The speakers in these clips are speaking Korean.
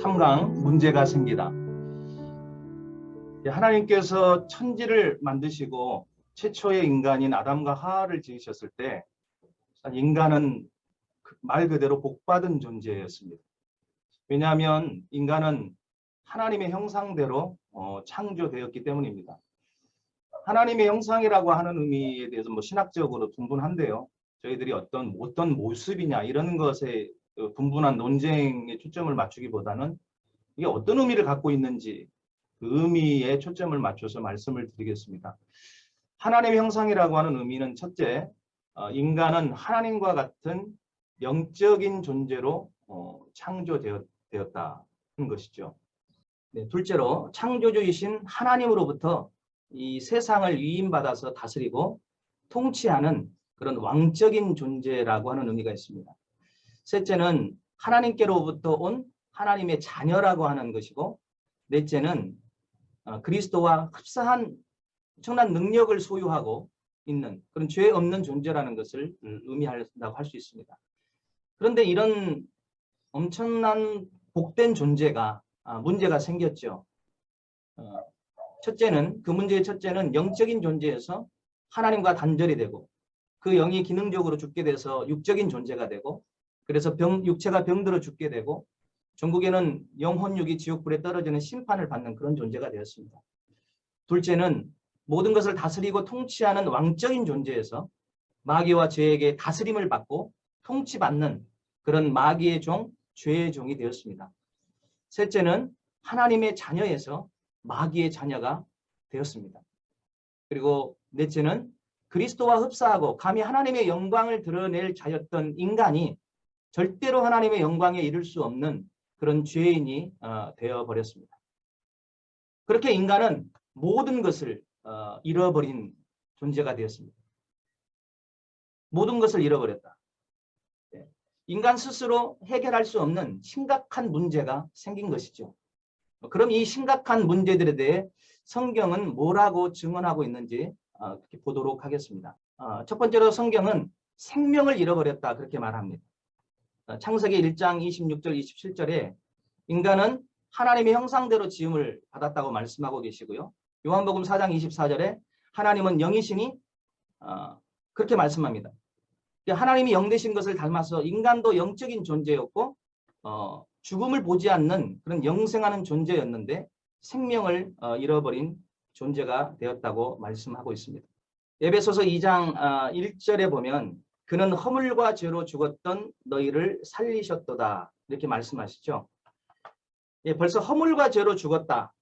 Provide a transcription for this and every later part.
3강 문제가 생기다. 하나님께서 천지를 만드시고 최초의 인간인 아담과 하와를 지으셨을 때 인간은 말 그대로 복받은 존재였습니다. 왜냐하면 인간은 하나님의 형상대로 창조되었기 때문입니다. 하나님의 형상이라고 하는 의미에 대해서 신학적으로 분분한데요. 저희들이 어떤 모습이냐 이런 것에 분분한 논쟁에 초점을 맞추기보다는 이게 어떤 의미를 갖고 있는지 그 의미에 초점을 맞춰서 말씀을 드리겠습니다. 하나님의 형상이라고 하는 의미는 첫째, 인간은 하나님과 같은 영적인 존재로 창조되었다는 것이죠. 네, 둘째로 창조주이신 하나님으로부터 이 세상을 위임받아서 다스리고 통치하는 그런 왕적인 존재라고 하는 의미가 있습니다. 셋째는 하나님께로부터 온 하나님의 자녀라고 하는 것이고, 넷째는 그리스도와 흡사한 엄청난 능력을 소유하고 있는 그런 죄 없는 존재라는 것을 의미한다고 할 수 있습니다. 그런데 이런 엄청난 복된 존재가 문제가 생겼죠. 그 문제의 첫째는 영적인 존재에서 하나님과 단절이 되고 그 영이 기능적으로 죽게 돼서 육적인 존재가 되고, 그래서 육체가 병들어 죽게 되고 종국에는 영혼육이 지옥불에 떨어지는 심판을 받는 그런 존재가 되었습니다. 둘째는 모든 것을 다스리고 통치하는 왕적인 존재에서 마귀와 죄에게 다스림을 받고 통치받는 그런 마귀의 종, 죄의 종이 되었습니다. 셋째는 하나님의 자녀에서 마귀의 자녀가 되었습니다. 그리고 넷째는 그리스도와 흡사하고 감히 하나님의 영광을 드러낼 자였던 인간이 절대로 하나님의 영광에 이를 수 없는 그런 죄인이 되어버렸습니다. 그렇게 인간은 모든 것을 잃어버린 존재가 되었습니다. 모든 것을 잃어버렸다. 인간 스스로 해결할 수 없는 심각한 문제가 생긴 것이죠. 그럼 이 심각한 문제들에 대해 성경은 뭐라고 증언하고 있는지 보도록 하겠습니다. 첫 번째로 성경은 생명을 잃어버렸다 그렇게 말합니다. 창세기 1장 26절 27절에 인간은 하나님의 형상대로 지음을 받았다고 말씀하고 계시고요. 요한복음 4장 24절에 하나님은 영이시니 그렇게 말씀합니다. 하나님이 영 되신 것을 닮아서 인간도 영적인 존재였고 죽음을 보지 않는 그런 영생하는 존재였는데 생명을 잃어버린 존재가 되었다고 말씀하고 있습니다. 에베소서 2장 1절에 보면 그는 허물과 죄로 죽었던 너희를 살리셨도다 이렇게 말씀하시죠. 벌써 허물과 죄로 죽었다.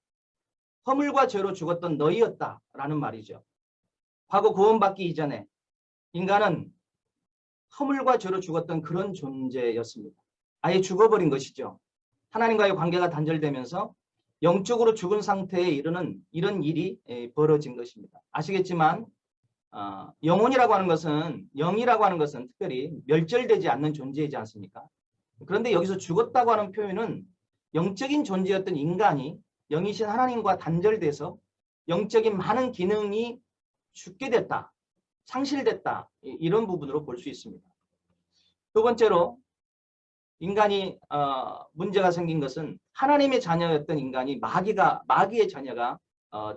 허물과 죄로 죽었던 너희였다라는 말이죠. 과거 구원받기 이전에 인간은 허물과 죄로 죽었던 그런 존재였습니다. 아예 죽어버린 것이죠. 하나님과의 관계가 단절되면서 영적으로 죽은 상태에 이르는 이런 일이 벌어진 것입니다. 아시겠지만 영혼이라고 하는 것은, 영이라고 하는 것은 특별히 멸절되지 않는 존재이지 않습니까? 그런데 여기서 죽었다고 하는 표현은 영적인 존재였던 인간이 영이신 하나님과 단절돼서 영적인 많은 기능이 죽게 됐다, 상실됐다, 이런 부분으로 볼 수 있습니다. 두 번째로 인간이 문제가 생긴 것은 하나님의 자녀였던 인간이 마귀의 자녀가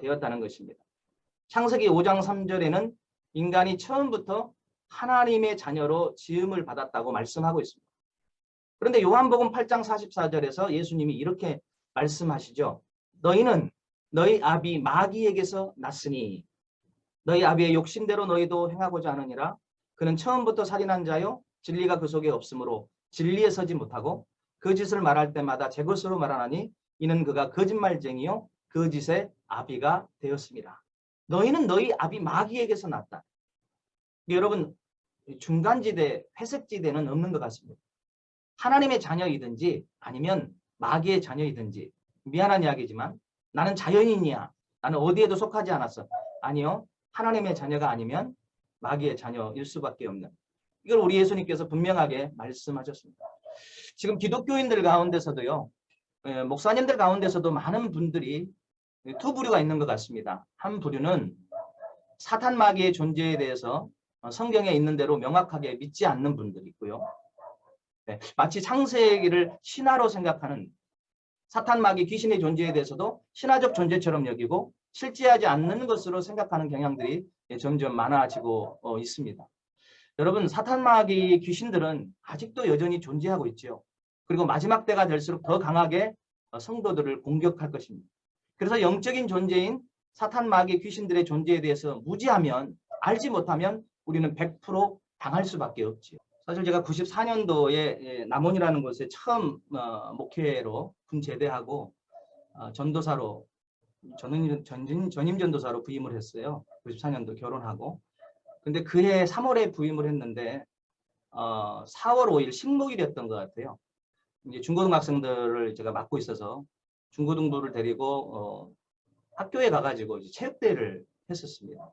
되었다는 것입니다. 창세기 5장 3절에는 인간이 처음부터 하나님의 자녀로 지음을 받았다고 말씀하고 있습니다. 그런데 요한복음 8장 44절에서 예수님이 이렇게 말씀하시죠. 너희는 너희 아비 마귀에게서 났으니 너희 아비의 욕심대로 너희도 행하고자 하느니라. 그는 처음부터 살인한 자요 진리가 그 속에 없으므로 진리에 서지 못하고 거짓을 말할 때마다 제 것으로 말하나니 이는 그가 거짓말쟁이요 거짓의 아비가 되었습니다. 너희는 너희 아비 마귀에게서 났다. 여러분, 중간지대, 회색지대는 없는 것 같습니다. 하나님의 자녀이든지 아니면 마귀의 자녀이든지, 미안한 이야기지만 나는 자연인이야, 나는 어디에도 속하지 않았어. 아니요, 하나님의 자녀가 아니면 마귀의 자녀일 수밖에 없는, 이걸 우리 예수님께서 분명하게 말씀하셨습니다. 지금 기독교인들 가운데서도요, 목사님들 가운데서도 많은 분들이 두 부류가 있는 것 같습니다. 한 부류는 사탄 마귀의 존재에 대해서 성경에 있는 대로 명확하게 믿지 않는 분들이 있고요. 마치 창세기를 신화로 생각하는 사탄 마귀 귀신의 존재에 대해서도 신화적 존재처럼 여기고 실제하지 않는 것으로 생각하는 경향들이 점점 많아지고 있습니다. 여러분, 사탄 마귀 귀신들은 아직도 여전히 존재하고 있죠. 그리고 마지막 때가 될수록 더 강하게 성도들을 공격할 것입니다. 그래서 영적인 존재인 사탄 마귀 귀신들의 존재에 대해서 무지하면, 알지 못하면 우리는 100% 당할 수밖에 없지요. 사실 제가 94년도에 남원이라는 곳에 처음 목회로 군 제대하고 전도사로 전임 전도사로 부임을 했어요. 94년도 결혼하고. 근데 그해 3월에 부임을 했는데 4월 5일 식목일이었던 것 같아요. 이제 중고등학생들을 제가 맡고 있어서 중고등부를 데리고 학교에 가가지고 이제 체육대회를 했었습니다.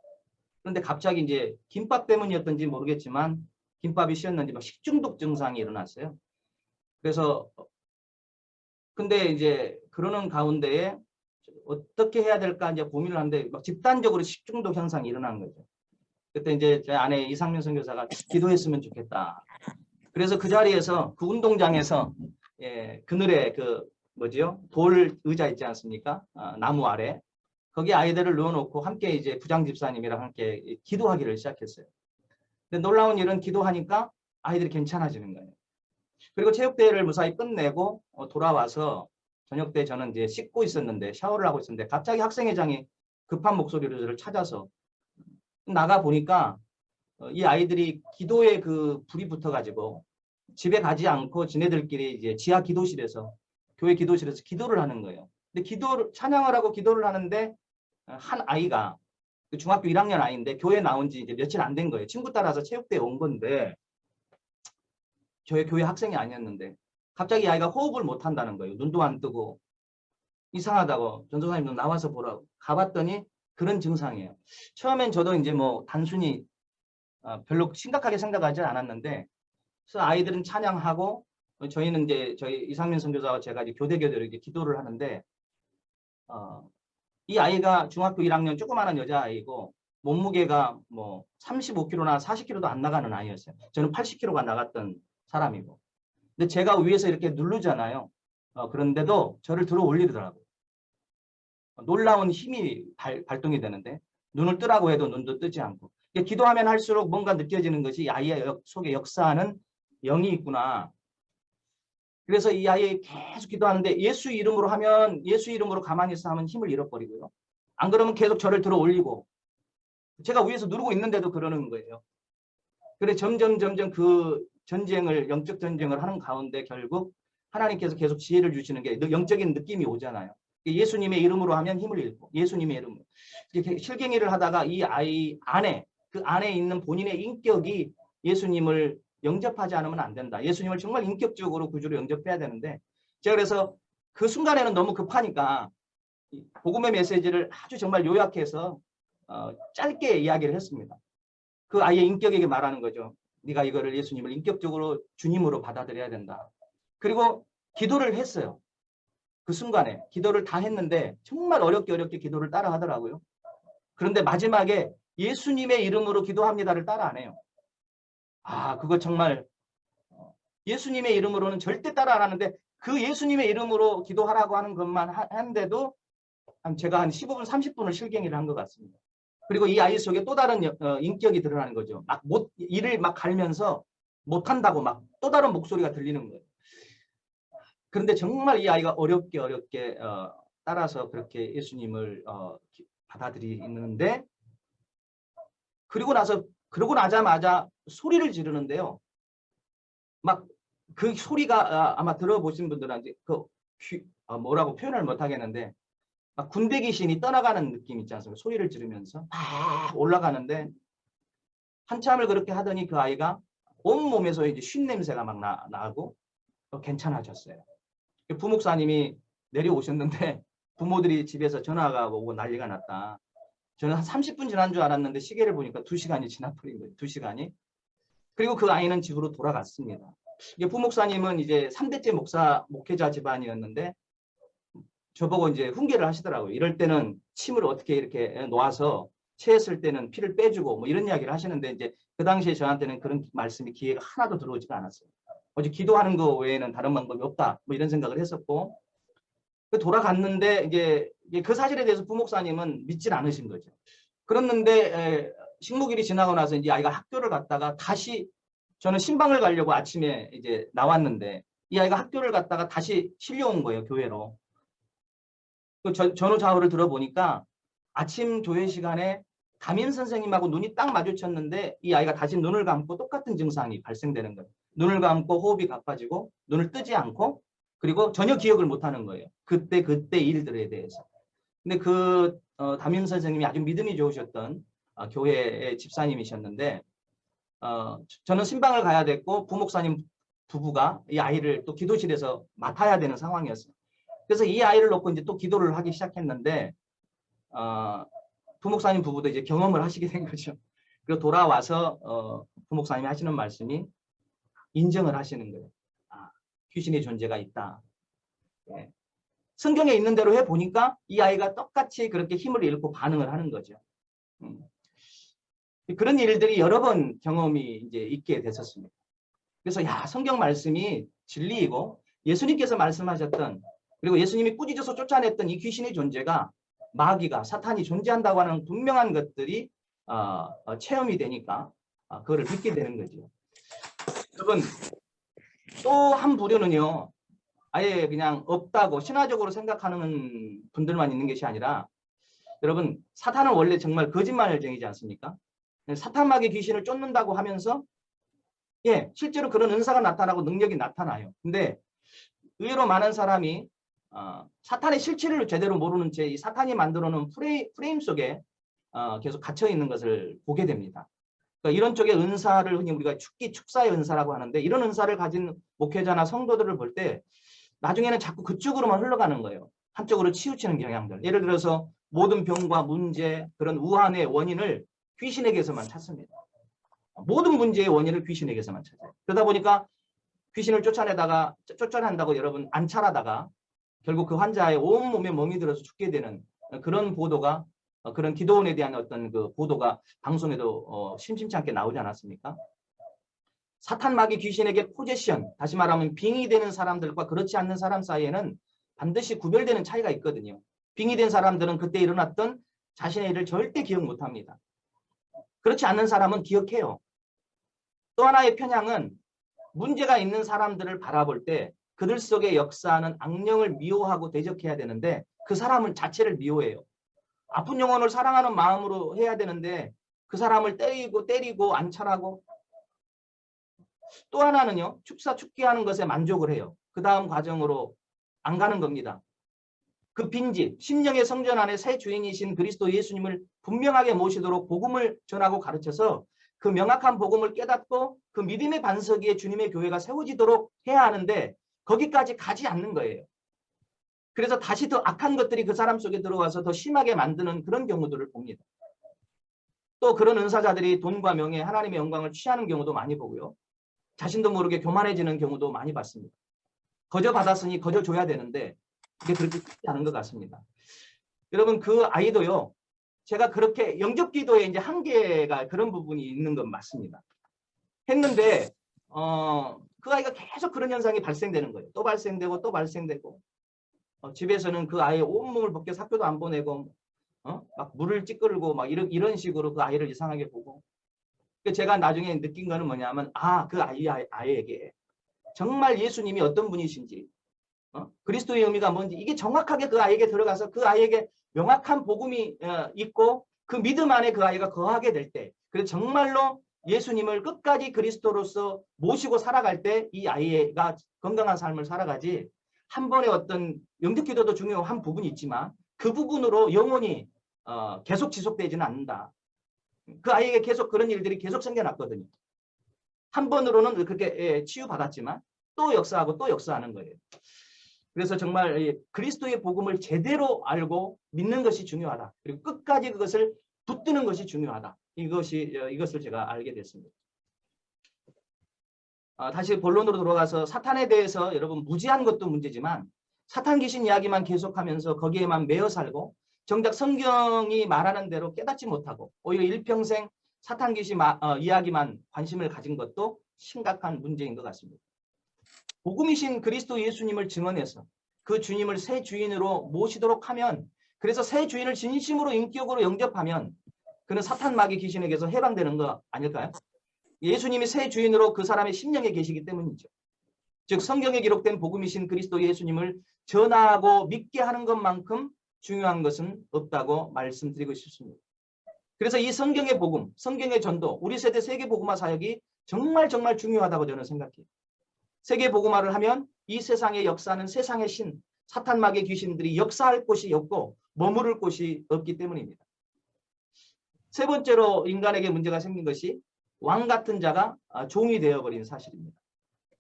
그런데 갑자기 이제 김밥 때문이었던지 모르겠지만 김밥이 씌었는지 막 식중독 증상이 일어났어요. 그래서 근데 이제 그러는 가운데에 어떻게 해야 될까 이제 고민을 하는데 막 집단적으로 식중독 현상이 일어난 거죠. 그때 이제 제 아내 이상민 선교사가 기도했으면 좋겠다. 그래서 그 자리에서 그 운동장에서 그늘에 그 뭐지요? 돌 의자 있지 않습니까? 나무 아래 거기 아이들을 넣어놓고 함께 이제 부장 집사님이랑 함께 기도하기를 시작했어요. 근데 놀라운 일은 기도하니까 아이들이 괜찮아지는 거예요. 그리고 체육대회를 무사히 끝내고 돌아와서 저녁 때 저는 이제 씻고 있었는데 샤워를 하고 있었는데 갑자기 학생회장이 급한 목소리로 저를 찾아서 나가 보니까 이 아이들이 기도에 그 불이 붙어가지고 집에 가지 않고 지네들끼리 이제 지하 기도실에서 교회 기도실에서 기도를 하는 거예요. 근데 찬양을 하고 기도를 하는데 한 아이가 중학교 1학년 아이인데 교회 나온 지 이제 며칠 안 된 거예요. 친구 따라서 체육대회 온 건데 저희 교회 학생이 아니었는데 갑자기 아이가 호흡을 못 한다는 거예요. 눈도 안 뜨고 이상하다고 전도사님 나와서 보라고 가봤더니 그런 증상이에요. 처음엔 저도 이제 뭐 단순히 별로 심각하게 생각하지 않았는데 그래서 아이들은 찬양하고 저희는 이제 저희 이상민 선교사와 제가 이제 교대교대로 이렇게 기도를 하는데 이 아이가 중학교 1학년 조그마한 여자아이고 몸무게가 뭐 35kg나 40kg도 안 나가는 아이였어요. 저는 80kg가 나갔던 사람이고. 근데 제가 위에서 이렇게 누르잖아요. 그런데도 저를 들어 올리더라고요. 놀라운 힘이 발동이 되는데 눈을 뜨라고 해도 눈도 뜨지 않고. 기도하면 할수록 뭔가 느껴지는 것이 아이의 속에 역사하는 영이 있구나. 그래서 이 아이 계속 기도하는데 예수 이름으로 하면 예수 이름으로 가만히 있어 하면 힘을 잃어버리고요. 안 그러면 계속 저를 들어 올리고 제가 위에서 누르고 있는데도 그러는 거예요. 그래 점점 그 전쟁을 영적 전쟁을 하는 가운데 결국 하나님께서 계속 지혜를 주시는 게 영적인 느낌이 오잖아요. 예수님의 이름으로 하면 힘을 잃고 예수님의 이름으로 이렇게 실갱이를 하다가 이 아이 안에 그 안에 있는 본인의 인격이 예수님을 영접하지 않으면 안 된다. 예수님을 정말 인격적으로 구주로 영접해야 되는데 제가 그래서 그 순간에는 너무 급하니까 복음의 메시지를 아주 정말 요약해서 짧게 이야기를 했습니다. 그 아이의 인격에게 말하는 거죠. 네가 이거를 예수님을 인격적으로 주님으로 받아들여야 된다. 그리고 기도를 했어요. 그 순간에 기도를 다 했는데 정말 어렵게 기도를 따라 하더라고요. 그런데 마지막에 예수님의 이름으로 기도합니다를 따라 안 해요. 그거 정말 예수님의 이름으로는 절대 따라 안 하는데 그 예수님의 이름으로 기도하라고 하는 것만 하는데도 제가 한 15분 30분을 실갱이를 한 것 같습니다. 그리고 이 아이 속에 또 다른 인격이 드러나는 거죠. 일을 막 갈면서 못한다고 막 또 다른 목소리가 들리는 거예요. 그런데 정말 이 아이가 어렵게 따라서 그렇게 예수님을 받아들이는데 그러고 나자마자 소리를 지르는데요. 막 그 소리가 아마 들어보신 분들은 뭐라고 표현을 못 하겠는데 막 군대 귀신이 떠나가는 느낌 있지 않습니까? 소리를 지르면서 막 올라가는데 한참을 그렇게 하더니 그 아이가 온몸에서 이제 쉰 냄새가 막 나고 괜찮아졌어요. 부목사님이 내려오셨는데 부모들이 집에서 전화가 오고 난리가 났다. 저는 한 30분 지난 줄 알았는데 시계를 보니까 2시간이 지나버린 거예요. 2시간이. 그리고 그 아이는 집으로 돌아갔습니다. 부목사님은 이제 3대째 목회자 집안이었는데 저보고 이제 훈계를 하시더라고요. 이럴 때는 침을 어떻게 이렇게 놓아서 체했을 때는 피를 빼주고 뭐 이런 이야기를 하시는데 이제 그 당시에 저한테는 그런 말씀이 기회가 하나도 들어오지가 않았어요. 어제 기도하는 거 외에는 다른 방법이 없다. 뭐 이런 생각을 했었고 돌아갔는데 이게 그 사실에 대해서 부목사님은 믿질 않으신 거죠. 그랬는데 식목일이 지나고 나서 이제 아이가 학교를 갔다가 다시 저는 신방을 가려고 아침에 이제 나왔는데 이 아이가 학교를 갔다가 다시 실려온 거예요, 교회로. 그 전후좌우를 들어보니까 아침 조회 시간에 담임 선생님하고 눈이 딱 마주쳤는데 이 아이가 다시 눈을 감고 똑같은 증상이 발생되는 거예요. 눈을 감고 호흡이 가빠지고 눈을 뜨지 않고 그리고 전혀 기억을 못하는 거예요. 그때 일들에 대해서. 근데 그 담임 선생님이 아주 믿음이 좋으셨던 교회의 집사님이셨는데 저는 신방을 가야 됐고 부목사님 부부가 이 아이를 또 기도실에서 맡아야 되는 상황이었어요. 그래서 이 아이를 놓고 이제 또 기도를 하기 시작했는데 부목사님 부부도 이제 경험을 하시게 된 거죠. 그리고 돌아와서 부목사님이 하시는 말씀이 인정을 하시는 거예요. 귀신의 존재가 있다. 네. 성경에 있는 대로 해보니까 이 아이가 똑같이 그렇게 힘을 잃고 반응을 하는 거죠. 그런 일들이 여러 번 경험이 이제 있게 됐었습니다. 그래서 성경 말씀이 진리이고 예수님께서 말씀하셨던 그리고 예수님이 꾸짖어서 쫓아냈던 이 귀신의 존재가 마귀가 사탄이 존재한다고 하는 분명한 것들이 체험이 되니까 그거를 믿게 되는 거죠. 여러분 또 한 부류는요. 아예 그냥 없다고 신화적으로 생각하는 분들만 있는 것이 아니라 여러분 사탄은 원래 정말 거짓말쟁이지 않습니까? 사탄 마귀 귀신을 쫓는다고 하면서 실제로 그런 은사가 나타나고 능력이 나타나요. 근데 의외로 많은 사람이 사탄의 실체를 제대로 모르는 채 이 사탄이 만들어 놓은 프레임 속에 계속 갇혀 있는 것을 보게 됩니다. 그러니까 이런 쪽의 은사를 흔히 우리가 축사의 은사라고 하는데 이런 은사를 가진 목회자나 성도들을 볼 때 나중에는 자꾸 그쪽으로만 흘러가는 거예요. 한쪽으로 치우치는 경향들. 예를 들어서 모든 병과 문제, 그런 우환의 원인을 귀신에게서만 찾습니다. 모든 문제의 원인을 귀신에게서만 찾아요. 그러다 보니까 귀신을 쫓아낸다고 여러분 안찰하다가 결국 그 환자의 온몸에 멍이 들어서 죽게 되는 그런 보도가 그런 기도원에 대한 어떤 그 보도가 방송에도 심심치 않게 나오지 않았습니까? 사탄 마귀 귀신에게 포제션, 다시 말하면 빙의 되는 사람들과 그렇지 않는 사람 사이에는 반드시 구별되는 차이가 있거든요. 빙의 된 사람들은 그때 일어났던 자신의 일을 절대 기억 못합니다. 그렇지 않는 사람은 기억해요. 또 하나의 편향은 문제가 있는 사람들을 바라볼 때 그들 속에 역사하는 악령을 미워하고 대적해야 되는데 그 사람은 자체를 미워해요. 아픈 영혼을 사랑하는 마음으로 해야 되는데 그 사람을 때리고 안찰하고 또 하나는요. 축기하는 것에 만족을 해요. 그 다음 과정으로 안 가는 겁니다. 그 빈집, 심령의 성전 안에 새 주인이신 그리스도 예수님을 분명하게 모시도록 복음을 전하고 가르쳐서 그 명확한 복음을 깨닫고 그 믿음의 반석 위에 주님의 교회가 세워지도록 해야 하는데 거기까지 가지 않는 거예요. 그래서 다시 더 악한 것들이 그 사람 속에 들어와서 더 심하게 만드는 그런 경우들을 봅니다. 또 그런 은사자들이 돈과 명예, 하나님의 영광을 취하는 경우도 많이 보고요. 자신도 모르게 교만해지는 경우도 많이 봤습니다. 거저 받았으니 거저 줘야 되는데 그게 그렇게 쉽지 않은 것 같습니다. 여러분 그 아이도요. 제가 그렇게 영접 기도에 이제 한계가 그런 부분이 있는 건 맞습니다. 했는데 그 아이가 계속 그런 현상이 발생되는 거예요. 또 발생되고 또 발생되고 집에서는 그 아이의 온몸을 벗겨서 학교도 안 보내고 막 물을 찌끄르고 막 이런 식으로 그 아이를 이상하게 보고 제가 나중에 느낀 거는 뭐냐면 그 아이에게 정말 예수님이 어떤 분이신지 그리스도의 의미가 뭔지 이게 정확하게 그 아이에게 들어가서 그 아이에게 명확한 복음이 있고 그 믿음 안에 그 아이가 거하게 될 때 그래서 정말로 예수님을 끝까지 그리스도로서 모시고 살아갈 때 이 아이가 건강한 삶을 살아가지 한 번의 어떤 영접기도도 중요한 부분이 있지만 그 부분으로 영원히 계속 지속되지는 않는다. 그 아이에게 계속 그런 일들이 계속 생겨났거든요. 한 번으로는 그렇게 치유받았지만 또 역사하고 또 역사하는 거예요. 그래서 정말 그리스도의 복음을 제대로 알고 믿는 것이 중요하다. 그리고 끝까지 그것을 붙드는 것이 중요하다. 이것을 제가 알게 됐습니다. 다시 본론으로 돌아가서 사탄에 대해서 여러분 무지한 것도 문제지만 사탄 귀신 이야기만 계속하면서 거기에만 매여 살고 정작 성경이 말하는 대로 깨닫지 못하고 오히려 일평생 사탄 귀신 이야기만 관심을 가진 것도 심각한 문제인 것 같습니다. 복음이신 그리스도 예수님을 증언해서 그 주님을 새 주인으로 모시도록 하면, 그래서 새 주인을 진심으로 인격으로 영접하면 그는 사탄 마귀 귀신에게서 해방되는 거 아닐까요? 예수님이 새 주인으로 그 사람의 심령에 계시기 때문이죠. 즉 성경에 기록된 복음이신 그리스도 예수님을 전하고 믿게 하는 것만큼 중요한 것은 없다고 말씀드리고 싶습니다. 그래서 이 성경의 복음, 성경의 전도, 우리 세대 세계 복음화 사역이 정말 중요하다고 저는 생각해요. 세계 복음화를 하면 이 세상의 역사는 세상의 신, 사탄 마귀 귀신들이 역사할 곳이 없고 머무를 곳이 없기 때문입니다. 세 번째로 인간에게 문제가 생긴 것이 왕 같은 자가 종이 되어버린 사실입니다.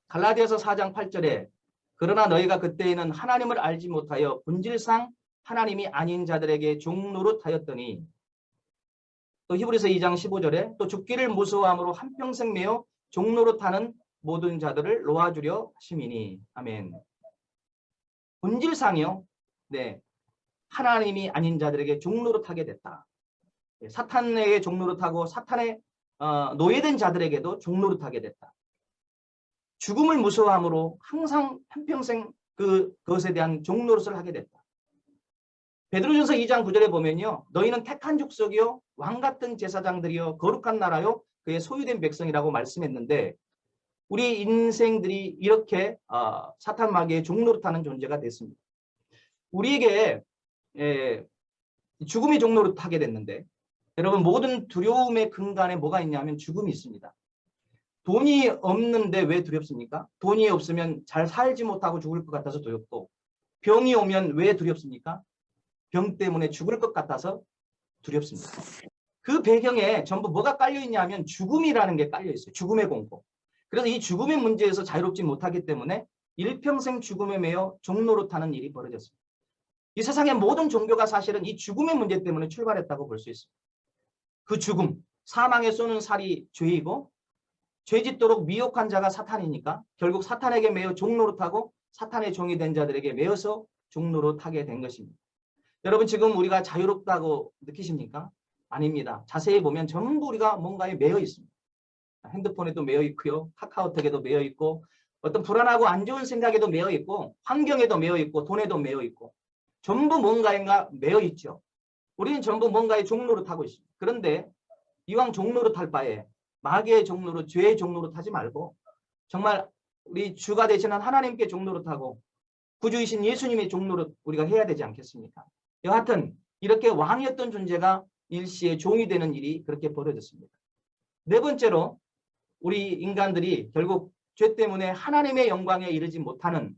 갈라디아서 4장 8절에 그러나 너희가 그때에는 하나님을 알지 못하여 본질상 하나님이 아닌 자들에게 종노릇하였더니, 또 히브리서 2장 15절에 또 죽기를 무서워함으로 한평생 매어 종노릇하는 모든 자들을 놓아주려 하심이니. 아멘. 본질상이요. 네, 하나님이 아닌 자들에게 종노릇하게 됐다. 사탄에게 종노릇하고 사탄의 노예된 자들에게도 종노릇하게 됐다. 죽음을 무서워함으로 항상 한평생 그것에 대한 종노릇을 하게 됐다. 베드로전서 2장 9절에 보면요. 너희는 택한 족속이요 왕같은 제사장들이요 거룩한 나라요 그의 소유된 백성이라고 말씀했는데, 우리 인생들이 이렇게 사탄 마귀의 종노릇하는 존재가 됐습니다. 우리에게 죽음이 종노릇하게 됐는데, 여러분 모든 두려움의 근간에 뭐가 있냐면 죽음이 있습니다. 돈이 없는데 왜 두렵습니까? 돈이 없으면 잘 살지 못하고 죽을 것 같아서 두렵고, 병이 오면 왜 두렵습니까? 병 때문에 죽을 것 같아서 두렵습니다. 그 배경에 전부 뭐가 깔려있냐 하면 죽음이라는 게 깔려있어요. 죽음의 공포. 그래서 이 죽음의 문제에서 자유롭지 못하기 때문에 일평생 죽음에 매여 종노릇하는 일이 벌어졌습니다. 이 세상의 모든 종교가 사실은 이 죽음의 문제 때문에 출발했다고 볼 수 있습니다. 그 죽음, 사망에 쏘는 살이 죄이고 죄짓도록 미혹한 자가 사탄이니까 결국 사탄에게 매여 종노릇하고 사탄의 종이 된 자들에게 매여서 종노릇하게 된 것입니다. 여러분 지금 우리가 자유롭다고 느끼십니까? 아닙니다. 자세히 보면 전부 우리가 뭔가에 매여 있습니다. 핸드폰에도 매여 있고요. 카카오톡에도 매여 있고, 어떤 불안하고 안 좋은 생각에도 매여 있고, 환경에도 매여 있고, 돈에도 매여 있고, 전부 뭔가인가 매여 있죠. 우리는 전부 뭔가에 종노릇하고 있습니다. 그런데 이왕 종노릇할 바에 마귀의 종노릇, 죄의 종노릇 하지 말고 정말 우리 주가 되시는 하나님께 종노릇하고 구주이신 예수님의 종노릇 우리가 해야 되지 않겠습니까? 여하튼 이렇게 왕이었던 존재가 일시에 종이 되는 일이 그렇게 벌어졌습니다. 네 번째로 우리 인간들이 결국 죄 때문에 하나님의 영광에 이르지 못하는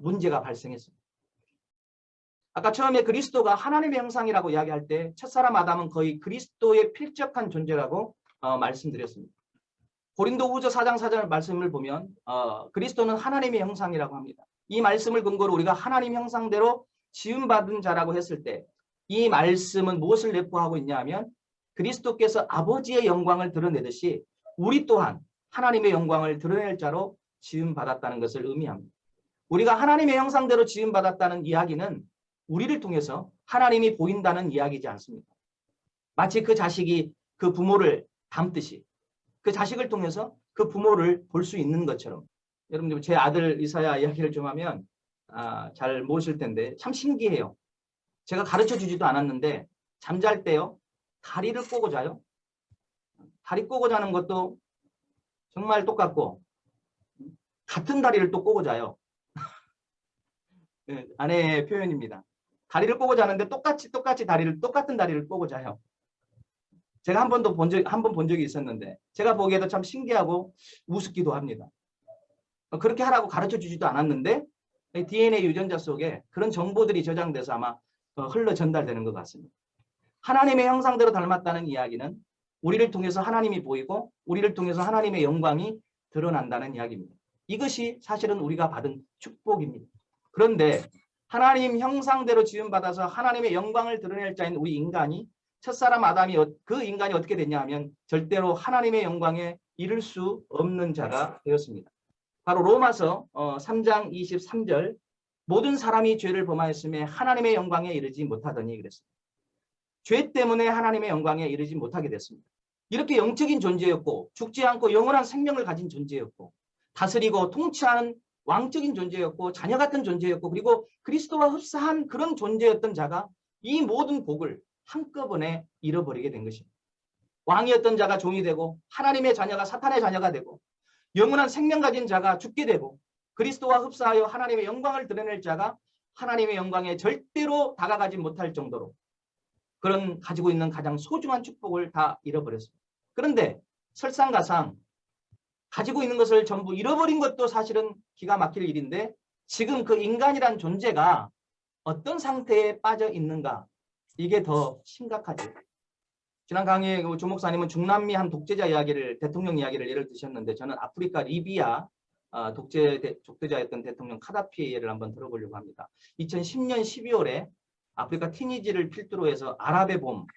문제가 발생했습니다. 아까 처음에 그리스도가 하나님의 형상이라고 이야기할 때 첫사람 아담은 거의 그리스도의 필적한 존재라고 말씀드렸습니다. 고린도후서 4장 4절 말씀을 보면 그리스도는 하나님의 형상이라고 합니다. 이 말씀을 근거로 우리가 하나님 형상대로 지음받은 자라고 했을 때 이 말씀은 무엇을 내포하고 있냐 하면 그리스도께서 아버지의 영광을 드러내듯이 우리 또한 하나님의 영광을 드러낼 자로 지음받았다는 것을 의미합니다. 우리가 하나님의 형상대로 지음받았다는 이야기는 우리를 통해서 하나님이 보인다는 이야기지 않습니다. 마치 그 자식이 그 부모를 닮듯이 그 자식을 통해서 그 부모를 볼 수 있는 것처럼. 여러분 제 아들 이사야 이야기를 좀 하면 잘 모르실 텐데 참 신기해요. 제가 가르쳐 주지도 않았는데 잠잘 때요 다리를 꼬고 자요. 다리 꼬고 자는 것도 정말 똑같고 같은 다리를 또 꼬고 자요. 네, 아내의 표현입니다. 다리를 꼬고 자는데 똑같은 다리를 꼬고 자요. 제가 한 번 본 적이 있었는데 제가 보기에도 참 신기하고 우습기도 합니다. 그렇게 하라고 가르쳐 주지도 않았는데 DNA 유전자 속에 그런 정보들이 저장돼서 아마 흘러 전달되는 것 같습니다. 하나님의 형상대로 닮았다는 이야기는 우리를 통해서 하나님이 보이고 우리를 통해서 하나님의 영광이 드러난다는 이야기입니다. 이것이 사실은 우리가 받은 축복입니다. 그런데 하나님 형상대로 지음받아서 하나님의 영광을 드러낼 자인 우리 인간이 첫사람 아담이 그 인간이 어떻게 됐냐 하면 절대로 하나님의 영광에 이를 수 없는 자가 되었습니다. 바로 로마서 3장 23절 모든 사람이 죄를 범하였음에 하나님의 영광에 이르지 못하더니 그랬습니다. 죄 때문에 하나님의 영광에 이르지 못하게 됐습니다. 이렇게 영적인 존재였고 죽지 않고 영원한 생명을 가진 존재였고 다스리고 통치하는 왕적인 존재였고 자녀 같은 존재였고 그리고 그리스도와 흡사한 그런 존재였던 자가 이 모든 복을 한꺼번에 잃어버리게 된 것입니다. 왕이었던 자가 종이 되고 하나님의 자녀가 사탄의 자녀가 되고 영원한 생명 가진 자가 죽게 되고 그리스도와 흡사하여 하나님의 영광을 드러낼 자가 하나님의 영광에 절대로 다가가지 못할 정도로 그런 가지고 있는 가장 소중한 축복을 다 잃어버렸습니다. 그런데 설상가상 가지고 있는 것을 전부 잃어버린 것도 사실은 기가 막힐 일인데 지금 그 인간이란 존재가 어떤 상태에 빠져 있는가 이게 더 심각하죠. 지난 강의에 조 목사님은 중남미 한 독재자 이야기를 대통령 이야기를 예를 드셨는데 저는 아프리카 리비아 독재자였던 대통령 카다피의 예를 한번 들어보려고 합니다. 2010년 12월에 아프리카 티니지를 필두로 해서 아랍의 봄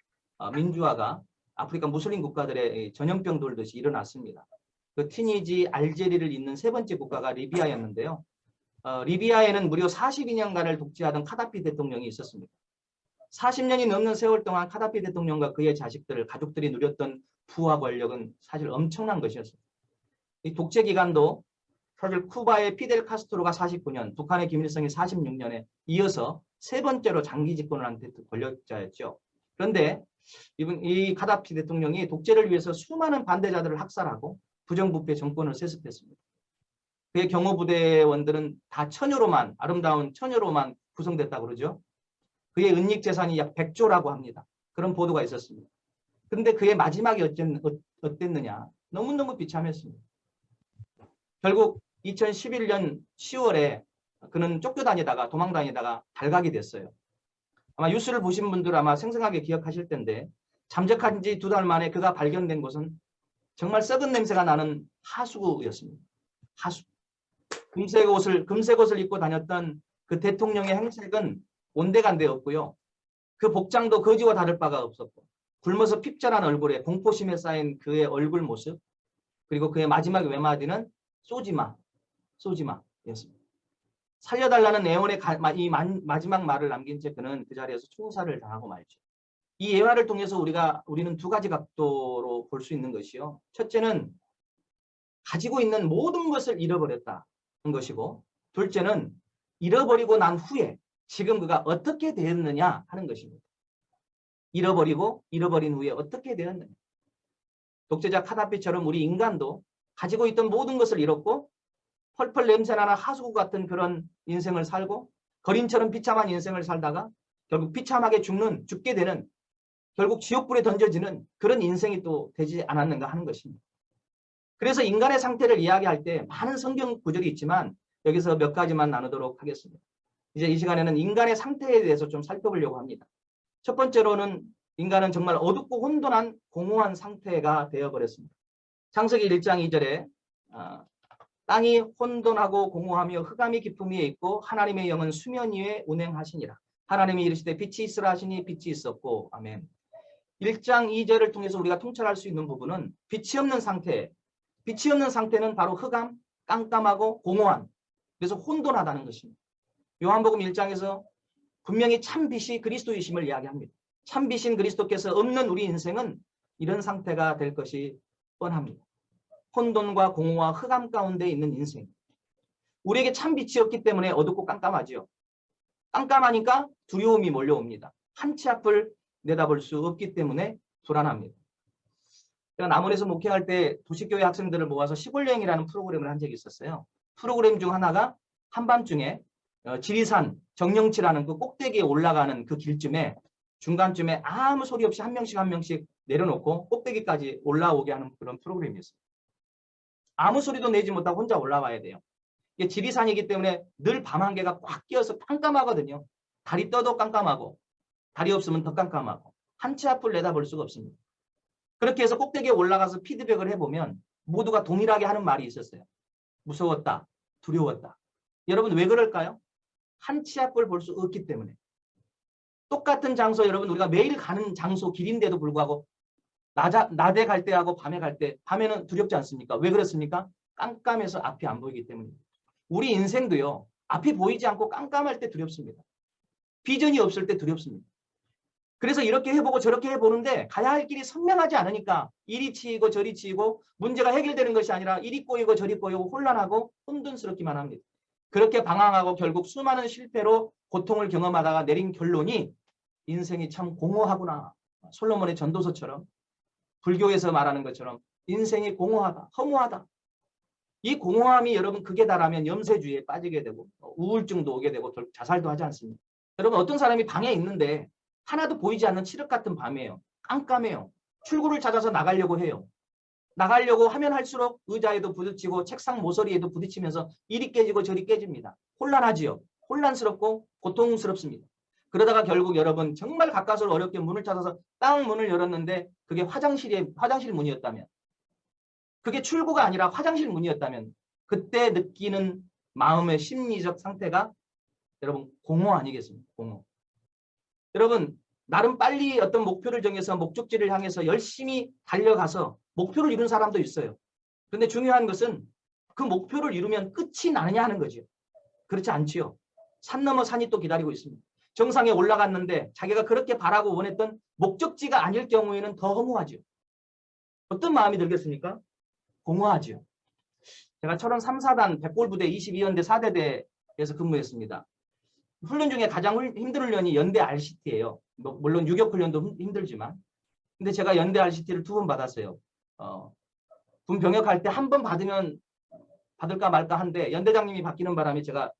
민주화가 아프리카 무슬림 국가들의 전염병 돌듯이 일어났습니다. 그 티니지, 알제리를 잇는 세 번째 국가가 리비아였는데요. 리비아에는 무려 42년간을 독재하던 카다피 대통령이 있었습니다. 40년이 넘는 세월 동안 카다피 대통령과 그의 자식들, 가족들이 누렸던 부와 권력은 사실 엄청난 것이었습니다. 이 독재 기간도 사실 쿠바의 피델 카스트로가 49년, 북한의 김일성이 46년에 이어서 세 번째로 장기 집권을 한 권력자였죠. 그런데 이 카다피 대통령이 독재를 위해서 수많은 반대자들을 학살하고 부정부패 정권을 세습했습니다. 그의 경호부대원들은 다 처녀로만, 아름다운 처녀로만 구성됐다고 그러죠. 그의 은닉 재산이 약 100조라고 합니다. 그런 보도가 있었습니다. 그런데 그의 마지막이 어땠느냐. 너무너무 비참했습니다. 결국 2011년 10월에 그는 쫓겨다니다가 도망다니다가 발각이 됐어요. 아마 뉴스를 보신 분들 아마 생생하게 기억하실 텐데 잠적한 지 2달 만에 그가 발견된 곳은 정말 썩은 냄새가 나는 하수구였습니다. 하수. 금색 옷을 입고 다녔던 그 대통령의 행색은 온데간데였고요. 그 복장도 거지와 다를 바가 없었고 굶어서 핍절한 얼굴에 공포심에 쌓인 그의 얼굴 모습 그리고 그의 마지막 외마디는 쏘지마였습니다. 살려달라는 애원의 이 마지막 말을 남긴 채 그는 그 자리에서 총살을 당하고 말죠. 이 예화를 통해서 우리는 두 가지 각도로 볼 수 있는 것이요. 첫째는 가지고 있는 모든 것을 잃어버렸다는 것이고 둘째는 잃어버리고 난 후에 지금 그가 어떻게 되었느냐 하는 것입니다. 잃어버린 후에 어떻게 되었느냐. 독재자 카다피처럼 우리 인간도 가지고 있던 모든 것을 잃었고 펄펄 냄새나는 하수구 같은 그런 인생을 살고 거린처럼 비참한 인생을 살다가 결국 비참하게 죽게 되는 결국 지옥불에 던져지는 그런 인생이 또 되지 않았는가 하는 것입니다. 그래서 인간의 상태를 이야기할 때 많은 성경 구절이 있지만 여기서 몇 가지만 나누도록 하겠습니다. 이제 이 시간에는 인간의 상태에 대해서 좀 살펴보려고 합니다. 첫 번째로는 인간은 정말 어둡고 혼돈한 공허한 상태가 되어버렸습니다. 창세기 1장 2절에 땅이 혼돈하고 공허하며 흑암이 깊음 위에 있고 하나님의 영은 수면 위에 운행하시니라. 하나님이 이르시되 빛이 있으라 하시니 빛이 있었고 아멘. 1장 2절을 통해서 우리가 통찰할 수 있는 부분은 빛이 없는 상태는 바로 흑암, 깜깜하고 공허한, 그래서 혼돈하다는 것입니다. 요한복음 1장에서 분명히 참 빛이 그리스도이심을 이야기합니다. 참 빛인 그리스도께서 없는 우리 인생은 이런 상태가 될 것이 뻔합니다. 혼돈과 공허와 흑암 가운데 있는 인생. 우리에게 참 빛이 없기 때문에 어둡고 깜깜하죠. 깜깜하니까 두려움이 몰려옵니다. 한 치 앞을 내다볼 수 없기 때문에 불안합니다. 제가 남원에서 목회할 때 도시교회 학생들을 모아서 시골여행이라는 프로그램을 한 적이 있었어요. 프로그램 중 하나가 한밤중에 지리산 정령치라는 그 꼭대기에 올라가는 그 길쯤에 중간쯤에 아무 소리 없이 한 명씩 내려놓고 꼭대기까지 올라오게 하는 그런 프로그램이었어요. 아무 소리도 내지 못하고 혼자 올라와야 돼요. 이게 지리산이기 때문에 늘 밤 한개가 꽉 끼어서 깜깜하거든요. 달이 떠도 깜깜하고 달이 없으면 더 깜깜하고 한 치 앞을 내다볼 수가 없습니다. 그렇게 해서 꼭대기에 올라가서 피드백을 해보면 모두가 동일하게 하는 말이 있었어요. 무서웠다. 두려웠다. 여러분 왜 그럴까요? 한 치 앞을 볼 수 없기 때문에. 똑같은 장소 여러분 우리가 매일 가는 장소 길인데도 불구하고 낮에 갈 때하고 밤에 갈 때 밤에는 두렵지 않습니까? 왜 그렇습니까? 깜깜해서 앞이 안 보이기 때문입니다. 우리 인생도요. 앞이 보이지 않고 깜깜할 때 두렵습니다. 비전이 없을 때 두렵습니다. 그래서 이렇게 해보고 저렇게 해보는데 가야 할 길이 선명하지 않으니까 이리 치이고 저리 치이고 문제가 해결되는 것이 아니라 이리 꼬이고 저리 꼬이고 혼란하고 혼돈스럽기만 합니다. 그렇게 방황하고 결국 수많은 실패로 고통을 경험하다가 내린 결론이 인생이 참 공허하구나. 솔로몬의 전도서처럼 불교에서 말하는 것처럼 인생이 공허하다, 허무하다. 이 공허함이 여러분 극에 달하면 염세주의에 빠지게 되고 우울증도 오게 되고 자살도 하지 않습니까? 여러분 어떤 사람이 방에 있는데 하나도 보이지 않는 칠흑 같은 밤이에요. 깜깜해요. 출구를 찾아서 나가려고 해요. 나가려고 하면 할수록 의자에도 부딪히고 책상 모서리에도 부딪히면서 이리 깨지고 저리 깨집니다. 혼란하지요. 혼란스럽고 고통스럽습니다. 그러다가 결국 여러분 정말 가까스로 어렵게 문을 찾아서 딱 문을 열었는데 그게 화장실 문이었다면, 그게 출구가 아니라 화장실 문이었다면 그때 느끼는 마음의 심리적 상태가 여러분 공허 아니겠습니까? 공허. 여러분 나름 빨리 어떤 목표를 정해서 목적지를 향해서 열심히 달려가서 목표를 이룬 사람도 있어요. 그런데 중요한 것은 그 목표를 이루면 끝이 나느냐 하는 거죠. 그렇지 않지요. 산 넘어 산이 또 기다리고 있습니다. 정상에 올라갔는데 자기가 그렇게 바라고 원했던 목적지가 아닐 경우에는 더 허무하죠. 어떤 마음이 들겠습니까? 공허하죠. 제가 철원 3, 4단 백골부대 22연대 4대대에서 근무했습니다. 훈련 중에 가장 힘든 훈련이 연대 RCT예요. 물론 유격 훈련도 힘들지만. 근데 제가 연대 RCT를 2번 받았어요. 군 병역할 때 한 번 받으면 받을까 말까 한데 연대장님이 바뀌는 바람에 제가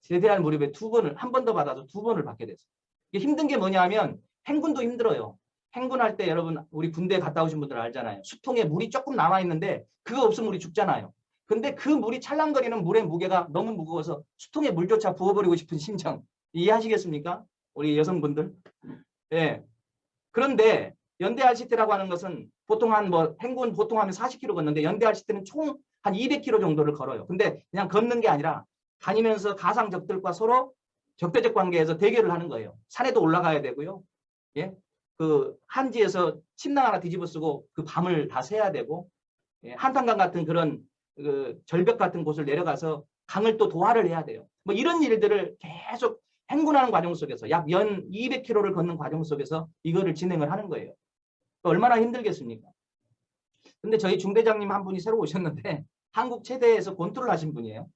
제대할 무렵에 한 번 더 받아서 2번을 받게 됐어요. 이게 힘든 게 뭐냐면 행군도 힘들어요. 행군할 때 여러분 우리 군대 갔다 오신 분들 알잖아요. 수통에 물이 조금 남아있는데 그거 없으면 우리 죽잖아요. 근데 그 물이 찰랑거리는 물의 무게가 너무 무거워서 수통에 물조차 부어버리고 싶은 심정 이해하시겠습니까? 우리 여성분들. 예. 그런데 연대 RCT라고 하는 것은 보통 행군 보통 하면 40km 걷는데 연대 RCT는 총 한 200km 정도를 걸어요. 근데 그냥 걷는 게 아니라 다니면서 가상 적들과 서로 적대적 관계에서 대결을 하는 거예요. 산에도 올라가야 되고요. 예? 그 한지에서 침낭 하나 뒤집어 쓰고 그 밤을 다 새야 되고, 예? 한탄강 같은 그런 그 절벽 같은 곳을 내려가서 강을 또 도하를 해야 돼요. 뭐 이런 일들을 계속 행군하는 과정 속에서 약 연 200km를 걷는 과정 속에서 이거를 진행을 하는 거예요. 얼마나 힘들겠습니까? 근데 저희 중대장님 한 분이 새로 오셨는데 한국 체대에서 권투를 하신 분이에요.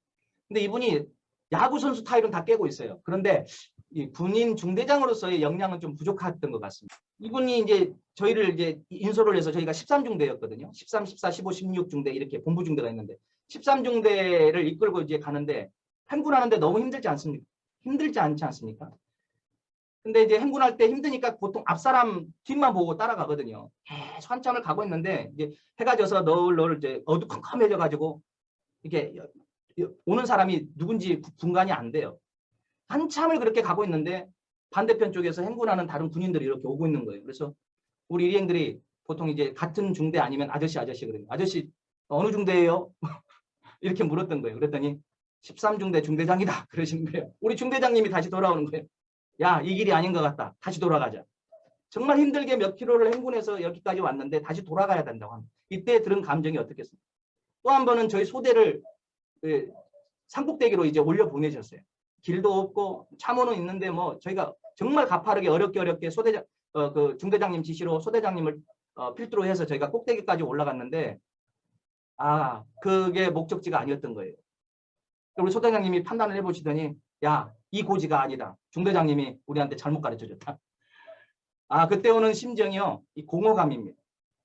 근데 이분이 야구 선수 타입은 다 깨고 있어요. 그런데 이 군인 중대장으로서의 역량은 좀 부족했던 것 같습니다. 이분이 이제 저희를 이제 인솔을 해서 저희가 13중대였거든요. 13, 14, 15, 16중대 이렇게 본부 중대가 있는데 13중대를 이끌고 이제 가는데 행군하는데 너무 힘들지 않습니까? 힘들지 않지 않습니까? 근데 이제 행군할 때 힘드니까 보통 앞사람 뒷만 보고 따라가거든요. 계속 한참을 가고 있는데 이제 해가 져서 널 이제 어두컴컴해져 가지고 이게 오는 사람이 누군지 분간이 안 돼요. 한참을 그렇게 가고 있는데 반대편 쪽에서 행군하는 다른 군인들이 이렇게 오고 있는 거예요. 그래서 우리 일행들이 보통 이제 같은 중대 아니면 아저씨 그래요. 아저씨 어느 중대예요? 이렇게 물었던 거예요. 그랬더니 13중대 중대장이다 그러시는 거예요. 우리 중대장님이 다시 돌아오는 거예요. 야, 이 길이 아닌 것 같다. 다시 돌아가자. 정말 힘들게 몇 킬로를 행군해서 여기까지 왔는데 다시 돌아가야 된다고 합니다. 이때 들은 감정이 어떻겠습니까? 또 한 번은 저희 소대를 산꼭대기로 이제 올려 보내셨어요. 길도 없고 참호는 있는데 뭐 저희가 정말 가파르게 어렵게 소대장 그 중대장님 지시로 소대장님을 필두로 해서 저희가 꼭대기까지 올라갔는데 그게 목적지가 아니었던 거예요. 우리 소대장님이 판단을 해보시더니 야, 이 고지가 아니다. 중대장님이 우리한테 잘못 가르쳐줬다. 그때 오는 심정이요. 이 공허감입니다.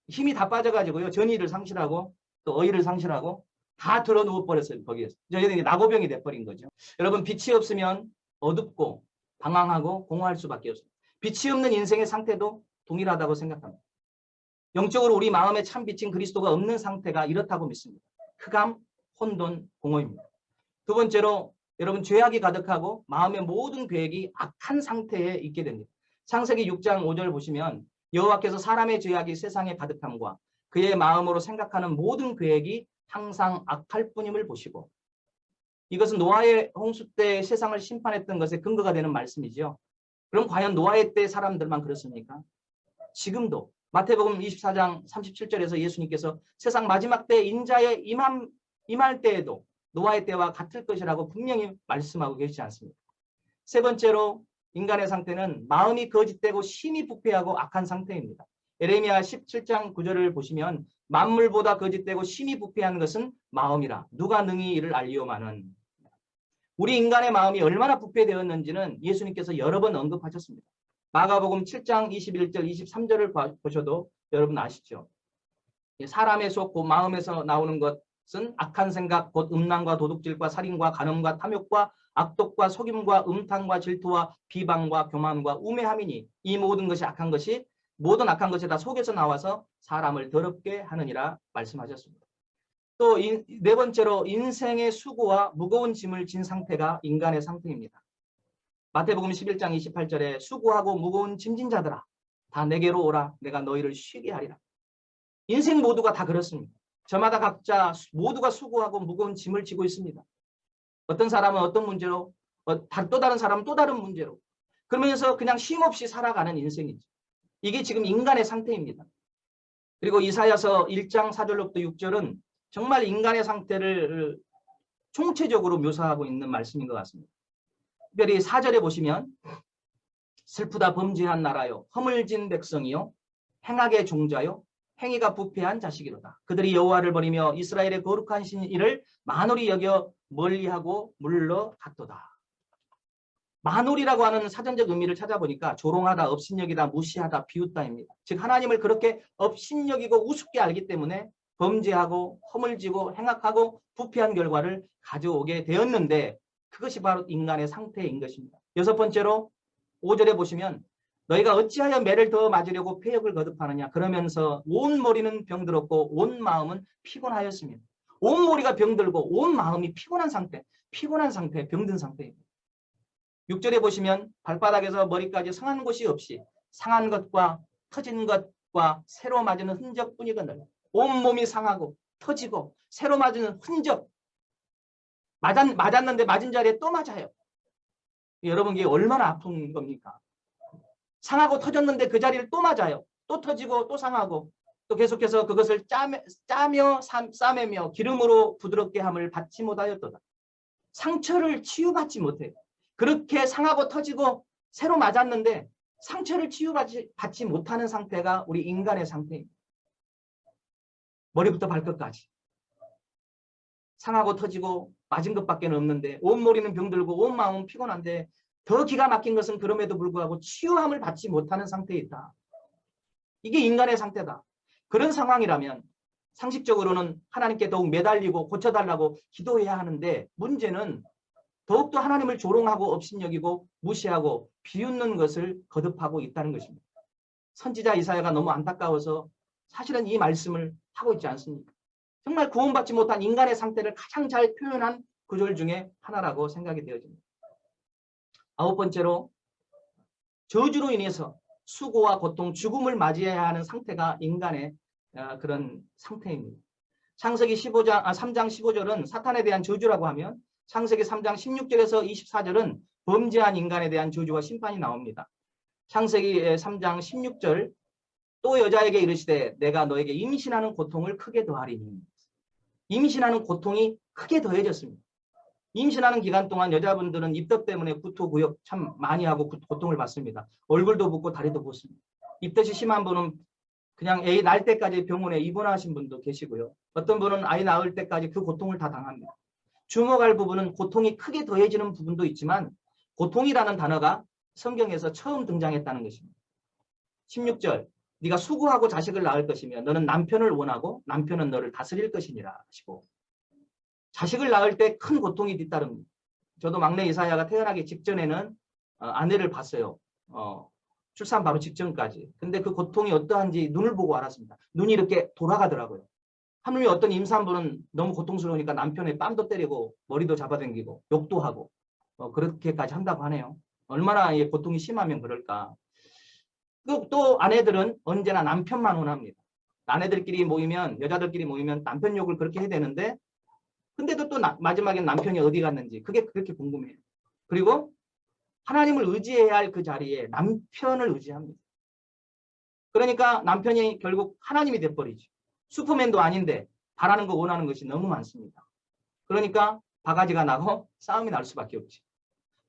힘이 다 빠져가지고요. 전의를 상실하고 또 어의를 상실하고 다 들어 누워버렸어요. 거기에서. 저희들이 낙오병이 돼버린 거죠. 여러분 빛이 없으면 어둡고 방황하고 공허할 수밖에 없습니다. 빛이 없는 인생의 상태도 동일하다고 생각합니다. 영적으로 우리 마음에 참 빛인 그리스도가 없는 상태가 이렇다고 믿습니다. 흑암, 혼돈, 공허입니다. 두 번째로 여러분 죄악이 가득하고 마음의 모든 계획이 악한 상태에 있게 됩니다. 창세기 6장 5절 보시면 여호와께서 사람의 죄악이 세상에 가득함과 그의 마음으로 생각하는 모든 계획이 항상 악할 뿐임을 보시고, 이것은 노아의 홍수 때 세상을 심판했던 것에 근거가 되는 말씀이죠. 그럼 과연 노아의 때 사람들만 그렇습니까? 지금도 마태복음 24장 37절에서 예수님께서 세상 마지막 때 인자의 임할 때에도 노아의 때와 같을 것이라고 분명히 말씀하고 계시지 않습니까? 세 번째로 인간의 상태는 마음이 거짓되고 심히 부패하고 악한 상태입니다. 에레미야 17장 9절을 보시면 만물보다 거짓되고 심히 부패한 것은 마음이라 누가 능히 이를 알리오마는. 우리 인간의 마음이 얼마나 부패되었는지는 예수님께서 여러 번 언급하셨습니다. 마가복음 7장 21절 23절을 보셔도 여러분 아시죠? 사람의 속 그 마음에서 나오는 것은 악한 생각 곧 음란과 도둑질과 살인과 간음과 탐욕과 악독과 속임과 음탕과 질투와 비방과 교만과 우매함이니 이 모든 것이 악한 것이 모든 악한 것이 다 속에서 나와서 사람을 더럽게 하느니라 말씀하셨습니다. 또 네 번째로 인생의 수고와 무거운 짐을 진 상태가 인간의 상태입니다. 마태복음 11장 28절에 수고하고 무거운 짐진 자들아 다 내게로 오라 내가 너희를 쉬게 하리라. 인생 모두가 다 그렇습니다. 저마다 각자 모두가 수고하고 무거운 짐을 지고 있습니다. 어떤 사람은 어떤 문제로 또 다른 사람은 또 다른 문제로 그러면서 그냥 쉼없이 살아가는 인생이죠. 이게 지금 인간의 상태입니다. 그리고 이사야서 1장 4절로부터 6절은 정말 인간의 상태를 총체적으로 묘사하고 있는 말씀인 것 같습니다. 특별히 4절에 보시면 슬프다 범죄한 나라요 허물진 백성이요 행악의 종자요 행위가 부패한 자식이로다. 그들이 여호와를 버리며 이스라엘의 거룩한 신이를 만홀히 여겨 멀리하고 물러갔도다. 만홀이라고 하는 사전적 의미를 찾아보니까 조롱하다, 업신여기다, 무시하다, 비웃다입니다. 즉 하나님을 그렇게 업신여기고 우습게 알기 때문에 범죄하고 허물지고 행악하고 부패한 결과를 가져오게 되었는데 그것이 바로 인간의 상태인 것입니다. 여섯 번째로 5절에 보시면 너희가 어찌하여 매를 더 맞으려고 폐역을 거듭하느냐 그러면서 온 머리는 병들었고 온 마음은 피곤하였습니다. 온 머리가 병들고 온 마음이 피곤한 상태, 병든 상태입니다. 6절에 보시면 발바닥에서 머리까지 상한 곳이 없이 상한 것과 터진 것과 새로 맞은 흔적뿐이거늘 온몸이 상하고 터지고 새로 맞은 흔적 맞았는데 맞은 자리에 또 맞아요. 여러분 이게 얼마나 아픈 겁니까? 상하고 터졌는데 그 자리를 또 맞아요. 또 터지고 또 상하고 또 계속해서 그것을 짜며 싸매며 기름으로 부드럽게 함을 받지 못하였도다. 상처를 치유받지 못해요. 그렇게 상하고 터지고 새로 맞았는데 상처를 치유받지 못하는 상태가 우리 인간의 상태입니다. 머리부터 발끝까지. 상하고 터지고 맞은 것밖에 없는데 온 머리는 병들고 온 마음은 피곤한데 더 기가 막힌 것은 그럼에도 불구하고 치유함을 받지 못하는 상태에 있다. 이게 인간의 상태다. 그런 상황이라면 상식적으로는 하나님께 더욱 매달리고 고쳐달라고 기도해야 하는데 문제는 더욱더 하나님을 조롱하고 업신여기고 무시하고 비웃는 것을 거듭하고 있다는 것입니다. 선지자 이사야가 너무 안타까워서 사실은 이 말씀을 하고 있지 않습니까? 정말 구원받지 못한 인간의 상태를 가장 잘 표현한 구절 중에 하나라고 생각이 되어집니다. 아홉 번째로 저주로 인해서 수고와 고통, 죽음을 맞이해야 하는 상태가 인간의 그런 상태입니다. 창세기 3장 15절은 사탄에 대한 저주라고 하면 창세기 3장 16절에서 24절은 범죄한 인간에 대한 저주와 심판이 나옵니다. 창세기 3장 16절 또 여자에게 이르시되 내가 너에게 임신하는 고통을 크게 더하리니 임신하는 고통이 크게 더해졌습니다. 임신하는 기간 동안 여자분들은 입덧 때문에 구토구역 참 많이 하고 고통을 받습니다. 얼굴도 붓고 다리도 붓습니다. 입덧이 심한 분은 그냥 애 낳을 때까지 병원에 입원하신 분도 계시고요. 어떤 분은 아이 낳을 때까지 그 고통을 다 당합니다. 주목할 부분은 고통이 크게 더해지는 부분도 있지만 고통이라는 단어가 성경에서 처음 등장했다는 것입니다. 16절 네가 수고하고 자식을 낳을 것이며 너는 남편을 원하고 남편은 너를 다스릴 것이니라 하시고 자식을 낳을 때 큰 고통이 뒤따릅니다. 저도 막내 이사야가 태어나기 직전에는 아내를 봤어요. 출산 바로 직전까지. 근데 그 고통이 어떠한지 눈을 보고 알았습니다. 눈이 이렇게 돌아가더라고요. 하물며 어떤 임산부는 너무 고통스러우니까 남편의 뺨도 때리고 머리도 잡아당기고 욕도 하고 그렇게까지 한다고 하네요. 얼마나 고통이 심하면 그럴까. 또 아내들은 언제나 남편만 원합니다. 아내들끼리 모이면 여자들끼리 모이면 남편 욕을 그렇게 해야 되는데 근데도 또 마지막엔 남편이 어디 갔는지 그게 그렇게 궁금해요. 그리고 하나님을 의지해야 할 그 자리에 남편을 의지합니다. 그러니까 남편이 결국 하나님이 돼버리죠. 슈퍼맨도 아닌데 바라는 거 원하는 것이 너무 많습니다. 그러니까 바가지가 나고 싸움이 날 수밖에 없지.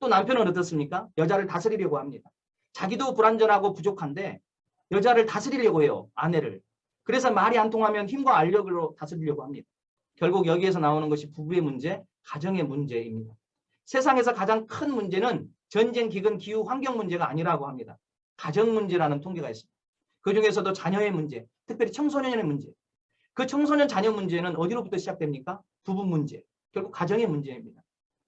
또 남편은 어떻습니까? 여자를 다스리려고 합니다. 자기도 불완전하고 부족한데 여자를 다스리려고 해요. 아내를. 그래서 말이 안 통하면 힘과 알력으로 다스리려고 합니다. 결국 여기에서 나오는 것이 부부의 문제, 가정의 문제입니다. 세상에서 가장 큰 문제는 전쟁, 기근, 기후, 환경 문제가 아니라고 합니다. 가정 문제라는 통계가 있습니다. 그중에서도 자녀의 문제, 특별히 청소년의 문제. 그 청소년 자녀 문제는 어디로부터 시작됩니까? 부부 문제, 결국 가정의 문제입니다.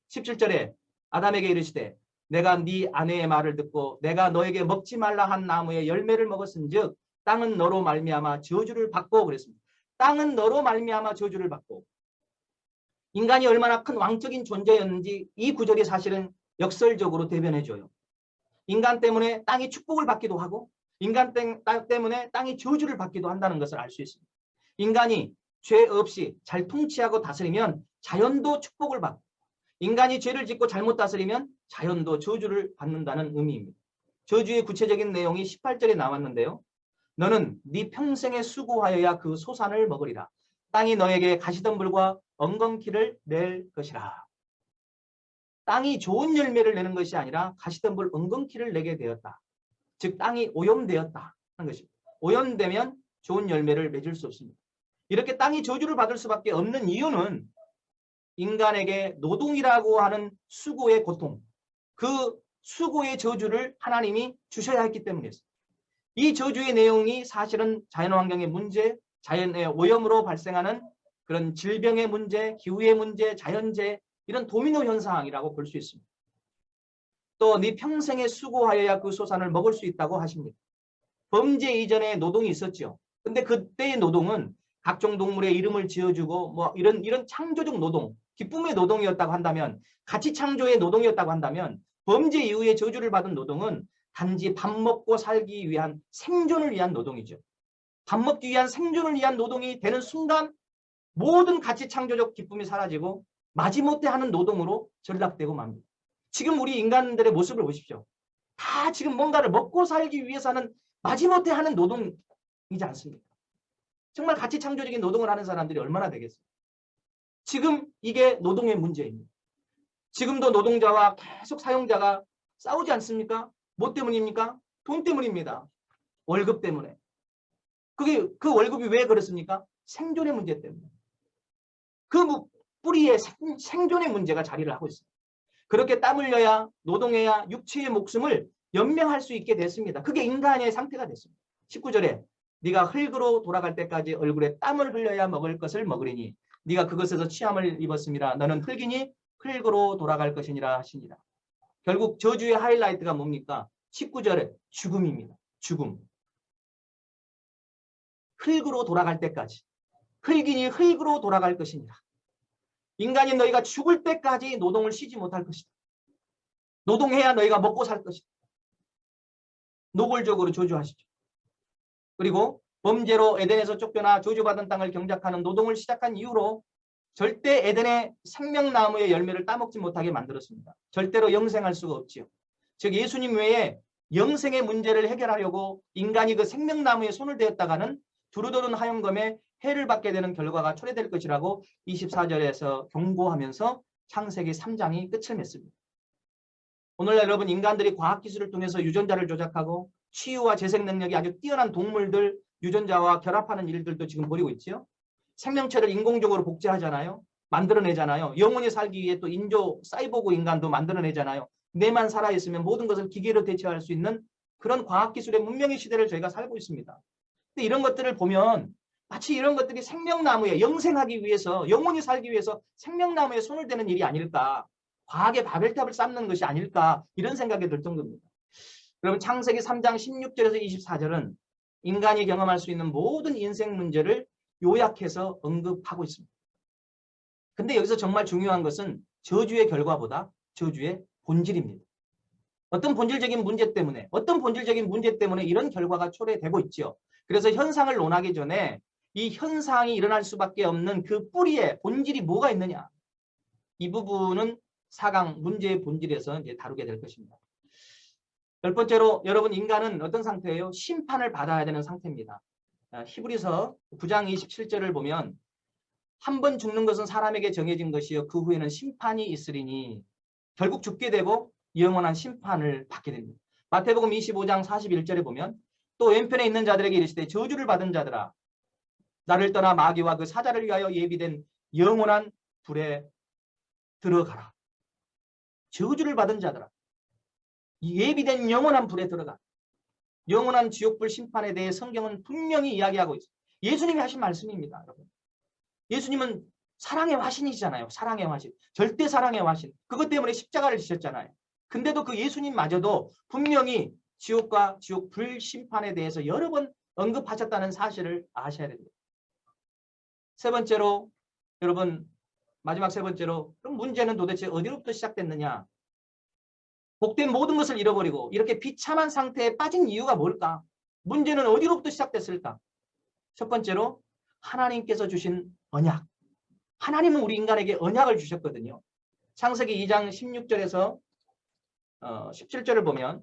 17절에 아담에게 이르시되 내가 네 아내의 말을 듣고 내가 너에게 먹지 말라 한 나무의 열매를 먹었은즉 땅은 너로 말미암아 저주를 받고 그랬습니다. 땅은 너로 말미암아 저주를 받고. 인간이 얼마나 큰 왕적인 존재였는지 이 구절이 사실은 역설적으로 대변해줘요. 인간 때문에 땅이 축복을 받기도 하고 인간 때문에 땅이 저주를 받기도 한다는 것을 알 수 있습니다. 인간이 죄 없이 잘 통치하고 다스리면 자연도 축복을 받고 인간이 죄를 짓고 잘못 다스리면 자연도 저주를 받는다는 의미입니다. 저주의 구체적인 내용이 18절에 나왔는데요. 너는 네 평생에 수고하여야 그 소산을 먹으리라. 땅이 너에게 가시덤불과 엉겅퀴를 낼 것이라. 땅이 좋은 열매를 내는 것이 아니라 가시덤불 엉겅퀴를 내게 되었다. 즉 땅이 오염되었다 하는 것입니다. 오염되면 좋은 열매를 맺을 수 없습니다. 이렇게 땅이 저주를 받을 수밖에 없는 이유는 인간에게 노동이라고 하는 수고의 고통, 그 수고의 저주를 하나님이 주셔야 했기 때문이었습니다. 이 저주의 내용이 사실은 자연환경의 문제, 자연의 오염으로 발생하는 그런 질병의 문제, 기후의 문제, 자연재해 이런 도미노 현상이라고 볼 수 있습니다. 또 네 평생에 수고하여야 그 소산을 먹을 수 있다고 하십니다. 범죄 이전에 노동이 있었죠. 근데 그때의 노동은 각종 동물의 이름을 지어주고 뭐 이런 창조적 노동, 기쁨의 노동이었다고 한다면, 가치 창조의 노동이었다고 한다면, 범죄 이후에 저주를 받은 노동은 단지 밥 먹고 살기 위한 생존을 위한 노동이죠. 밥 먹기 위한 생존을 위한 노동이 되는 순간 모든 가치 창조적 기쁨이 사라지고 마지못해 하는 노동으로 전락되고 맙니다. 지금 우리 인간들의 모습을 보십시오. 다 지금 뭔가를 먹고 살기 위해서 하는 마지못해 하는 노동이지 않습니까? 정말 가치 창조적인 노동을 하는 사람들이 얼마나 되겠어요? 지금 이게 노동의 문제입니다. 지금도 노동자와 계속 사용자가 싸우지 않습니까? 뭐 때문입니까? 돈 때문입니다. 월급 때문에. 그 월급이 왜 그렇습니까? 생존의 문제 때문에. 그 뿌리에 생존의 문제가 자리를 하고 있습니다. 그렇게 땀 흘려야 노동해야 육체의 목숨을 연명할 수 있게 됐습니다. 그게 인간의 상태가 됐습니다. 19절에 네가 흙으로 돌아갈 때까지 얼굴에 땀을 흘려야 먹을 것을 먹으리니 네가 그것에서 취함을 입었습니다. 너는 흙이니 흙으로 돌아갈 것이니라 하시니라. 결국 저주의 하이라이트가 뭡니까? 19절에 죽음입니다. 죽음. 흙으로 돌아갈 때까지. 흙이니 흙으로 돌아갈 것이니라. 인간이 너희가 죽을 때까지 노동을 쉬지 못할 것이다. 노동해야 너희가 먹고 살 것이다. 노골적으로 저주하시죠. 그리고 범죄로 에덴에서 쫓겨나 저주받은 땅을 경작하는 노동을 시작한 이후로 절대 에덴의 생명나무의 열매를 따먹지 못하게 만들었습니다. 절대로 영생할 수가 없지요. 즉 예수님 외에 영생의 문제를 해결하려고 인간이 그 생명나무에 손을 대었다가는 두루두른 하염검에 해를 받게 되는 결과가 초래될 것이라고 24절에서 경고하면서 창세기 3장이 끝을 맺습니다. 오늘날 여러분 인간들이 과학기술을 통해서 유전자를 조작하고 치유와 재생 능력이 아주 뛰어난 동물들 유전자와 결합하는 일들도 지금 벌이고 있죠. 생명체를 인공적으로 복제하잖아요. 만들어내잖아요. 영원히 살기 위해 또 인조 사이보그 인간도 만들어내잖아요. 뇌만 살아있으면 모든 것을 기계로 대체할 수 있는 그런 과학기술의 문명의 시대를 저희가 살고 있습니다. 근데 이런 것들을 보면 마치 이런 것들이 생명나무에 영생하기 위해서 영원히 살기 위해서 생명나무에 손을 대는 일이 아닐까. 과학의 바벨탑을 쌓는 것이 아닐까 이런 생각이 들 정도입니다. 여러분 창세기 3장 16절에서 24절은 인간이 경험할 수 있는 모든 인생 문제를 요약해서 언급하고 있습니다. 근데 여기서 정말 중요한 것은 저주의 결과보다 저주의 본질입니다. 어떤 본질적인 문제 때문에 이런 결과가 초래되고 있죠. 그래서 현상을 논하기 전에 이 현상이 일어날 수밖에 없는 그 뿌리에 본질이 뭐가 있느냐. 이 부분은 4강 문제의 본질에서 이제 다루게 될 것입니다. 열 번째로 여러분 인간은 어떤 상태예요? 심판을 받아야 되는 상태입니다. 히브리서 9장 27절을 보면 한 번 죽는 것은 사람에게 정해진 것이요 그 후에는 심판이 있으리니 결국 죽게 되고 영원한 심판을 받게 됩니다. 마태복음 25장 41절에 보면 또 왼편에 있는 자들에게 이르시되 저주를 받은 자들아 나를 떠나 마귀와 그 사자를 위하여 예비된 영원한 불에 들어가라. 저주를 받은 자들아, 예비된 영원한 불에 들어가. 영원한 지옥불 심판에 대해 성경은 분명히 이야기하고 있어요. 예수님이 하신 말씀입니다, 여러분. 예수님은 사랑의 화신이시잖아요. 사랑의 화신. 절대 사랑의 화신. 그것 때문에 십자가를 지셨잖아요. 근데도 그 예수님마저도 분명히 지옥과 지옥 불심판에 대해서 여러 번 언급하셨다는 사실을 아셔야 됩니다. 세 번째로, 여러분, 마지막 세 번째로, 그럼 문제는 도대체 어디로부터 시작됐느냐? 복된 모든 것을 잃어버리고 이렇게 비참한 상태에 빠진 이유가 뭘까? 문제는 어디로부터 시작됐을까? 첫 번째로, 하나님께서 주신 언약. 하나님은 우리 인간에게 언약을 주셨거든요. 창세기 2장 16절에서 17절을 보면,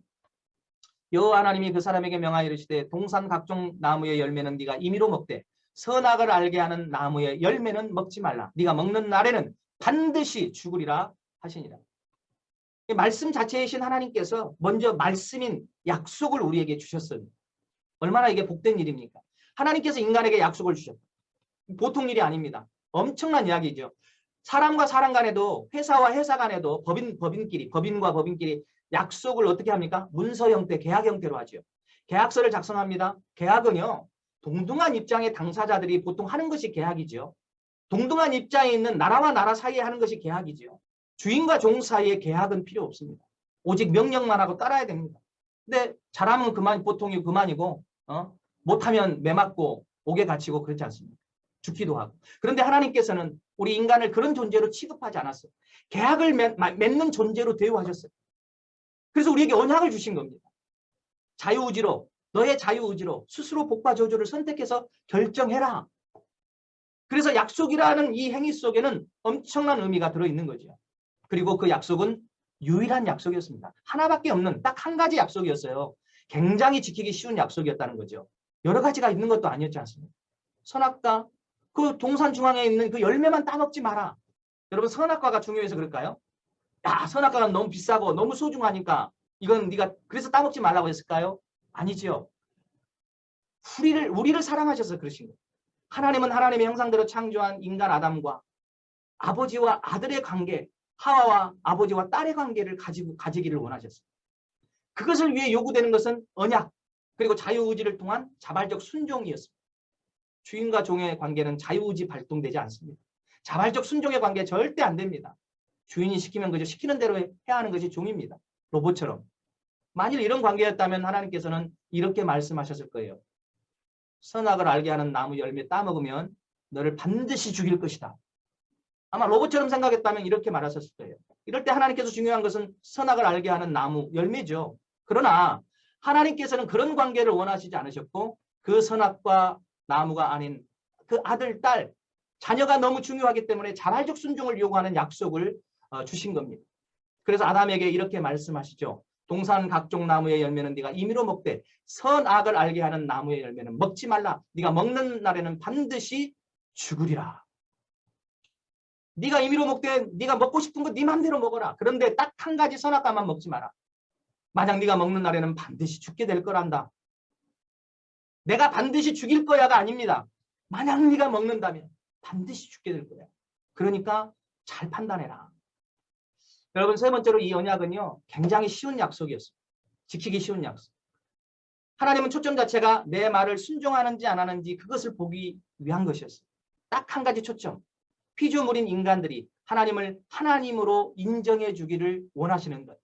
여호와 하나님이 그 사람에게 명하여 이르시되 동산 각종 나무의 열매는 네가 임의로 먹되 선악을 알게 하는 나무의 열매는 먹지 말라. 네가 먹는 날에는 반드시 죽으리라 하시니라. 말씀 자체이신 하나님께서 먼저 말씀인 약속을 우리에게 주셨습니다. 얼마나 이게 복된 일입니까? 하나님께서 인간에게 약속을 주셨다. 보통 일이 아닙니다. 엄청난 이야기죠. 사람과 사람 간에도, 회사와 회사 간에도 법인과 법인끼리 약속을 어떻게 합니까? 문서 형태, 계약 형태로 하죠. 계약서를 작성합니다. 계약은요, 동등한 입장의 당사자들이 보통 하는 것이 계약이죠. 동등한 입장에 있는 나라와 나라 사이에 하는 것이 계약이죠. 주인과 종 사이에 계약은 필요 없습니다. 오직 명령만 하고 따라야 됩니다. 근데 잘하면 그만, 보통이 그만이고, 못하면 매 맞고 옥에 갇히고 그렇지 않습니까? 죽기도 하고. 그런데 하나님께서는 우리 인간을 그런 존재로 취급하지 않았어요. 계약을 맺는 존재로 대우하셨어요. 그래서 우리에게 언약을 주신 겁니다. 자유의지로, 너의 자유의지로 스스로 복과 저주를 선택해서 결정해라. 그래서 약속이라는 이 행위 속에는 엄청난 의미가 들어있는 거죠. 그리고 그 약속은 유일한 약속이었습니다. 하나밖에 없는 딱 한 가지 약속이었어요. 굉장히 지키기 쉬운 약속이었다는 거죠. 여러 가지가 있는 것도 아니었지 않습니까? 선악과, 그 동산 중앙에 있는 그 열매만 따먹지 마라. 여러분, 선악과가 중요해서 그럴까요? 야, 선악과가 너무 비싸고 너무 소중하니까 이건 네가 그래서 따먹지 말라고 했을까요? 아니지요. 우리를 사랑하셔서 그러신 거예요. 하나님은 하나님의 형상대로 창조한 인간 아담과 아버지와 아들의 관계, 하와와 아버지와 딸의 관계를 가지기를 원하셨어요. 그것을 위해 요구되는 것은 언약, 그리고 자유의지를 통한 자발적 순종이었습니다. 주인과 종의 관계는 자유의지 발동되지 않습니다. 자발적 순종의 관계 절대 안 됩니다. 주인이 시키면 그저 시키는 대로 해야 하는 것이 종입니다. 로봇처럼. 만일 이런 관계였다면 하나님께서는 이렇게 말씀하셨을 거예요. 선악을 알게 하는 나무 열매 따먹으면 너를 반드시 죽일 것이다. 아마 로봇처럼 생각했다면 이렇게 말하셨을 거예요. 이럴 때 하나님께서 중요한 것은 선악을 알게 하는 나무 열매죠. 그러나 하나님께서는 그런 관계를 원하시지 않으셨고 그 선악과 나무가 아닌 그 아들, 딸, 자녀가 너무 중요하기 때문에 자발적 순종을 요구하는 약속을 주신 겁니다. 그래서 아담에게 이렇게 말씀하시죠. 동산 각종 나무의 열매는 네가 임의로 먹되 선악을 알게 하는 나무의 열매는 먹지 말라. 네가 먹는 날에는 반드시 죽으리라. 네가 임의로 먹되 네가 먹고 싶은 거 네 맘대로 먹어라. 그런데 딱 한 가지 선악과만 먹지 마라. 만약 네가 먹는 날에는 반드시 죽게 될 거란다. 내가 반드시 죽일 거야가 아닙니다. 만약 네가 먹는다면 반드시 죽게 될 거야. 그러니까 잘 판단해라. 여러분, 세 번째로 이 언약은요, 굉장히 쉬운 약속이었어요. 지키기 쉬운 약속. 하나님은 초점 자체가 내 말을 순종하는지 안 하는지 그것을 보기 위한 것이었어요. 딱 한 가지 초점. 피조물인 인간들이 하나님을 하나님으로 인정해 주기를 원하시는 것.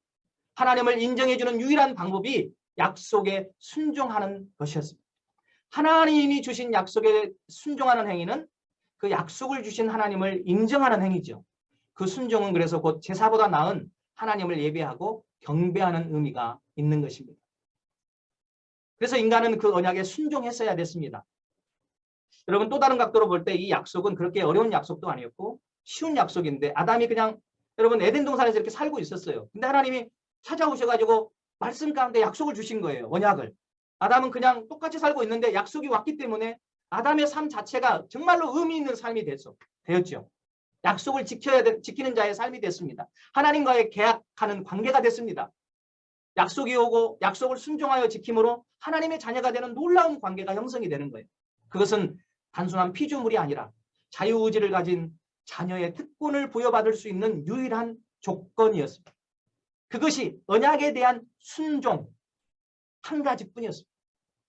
하나님을 인정해 주는 유일한 방법이 약속에 순종하는 것이었습니다. 하나님이 주신 약속에 순종하는 행위는 그 약속을 주신 하나님을 인정하는 행위죠. 그 순종은 그래서 곧 제사보다 나은 하나님을 예배하고 경배하는 의미가 있는 것입니다. 그래서 인간은 그 언약에 순종했어야 됐습니다. 여러분, 또 다른 각도로 볼 때 이 약속은 그렇게 어려운 약속도 아니었고 쉬운 약속인데 아담이 그냥 여러분 에덴 동산에서 이렇게 살고 있었어요. 근데 하나님이 찾아오셔가지고 말씀 가운데 약속을 주신 거예요. 언약을. 아담은 그냥 똑같이 살고 있는데 약속이 왔기 때문에 아담의 삶 자체가 정말로 의미 있는 삶이 되었죠. 약속을 지키는 자의 삶이 됐습니다. 하나님과의 계약하는 관계가 됐습니다. 약속이 오고 약속을 순종하여 지킴으로 하나님의 자녀가 되는 놀라운 관계가 형성이 되는 거예요. 그것은 단순한 피조물이 아니라 자유의지를 가진 자녀의 특권을 부여받을 수 있는 유일한 조건이었습니다. 그것이 언약에 대한 순종 한 가지뿐이었습니다.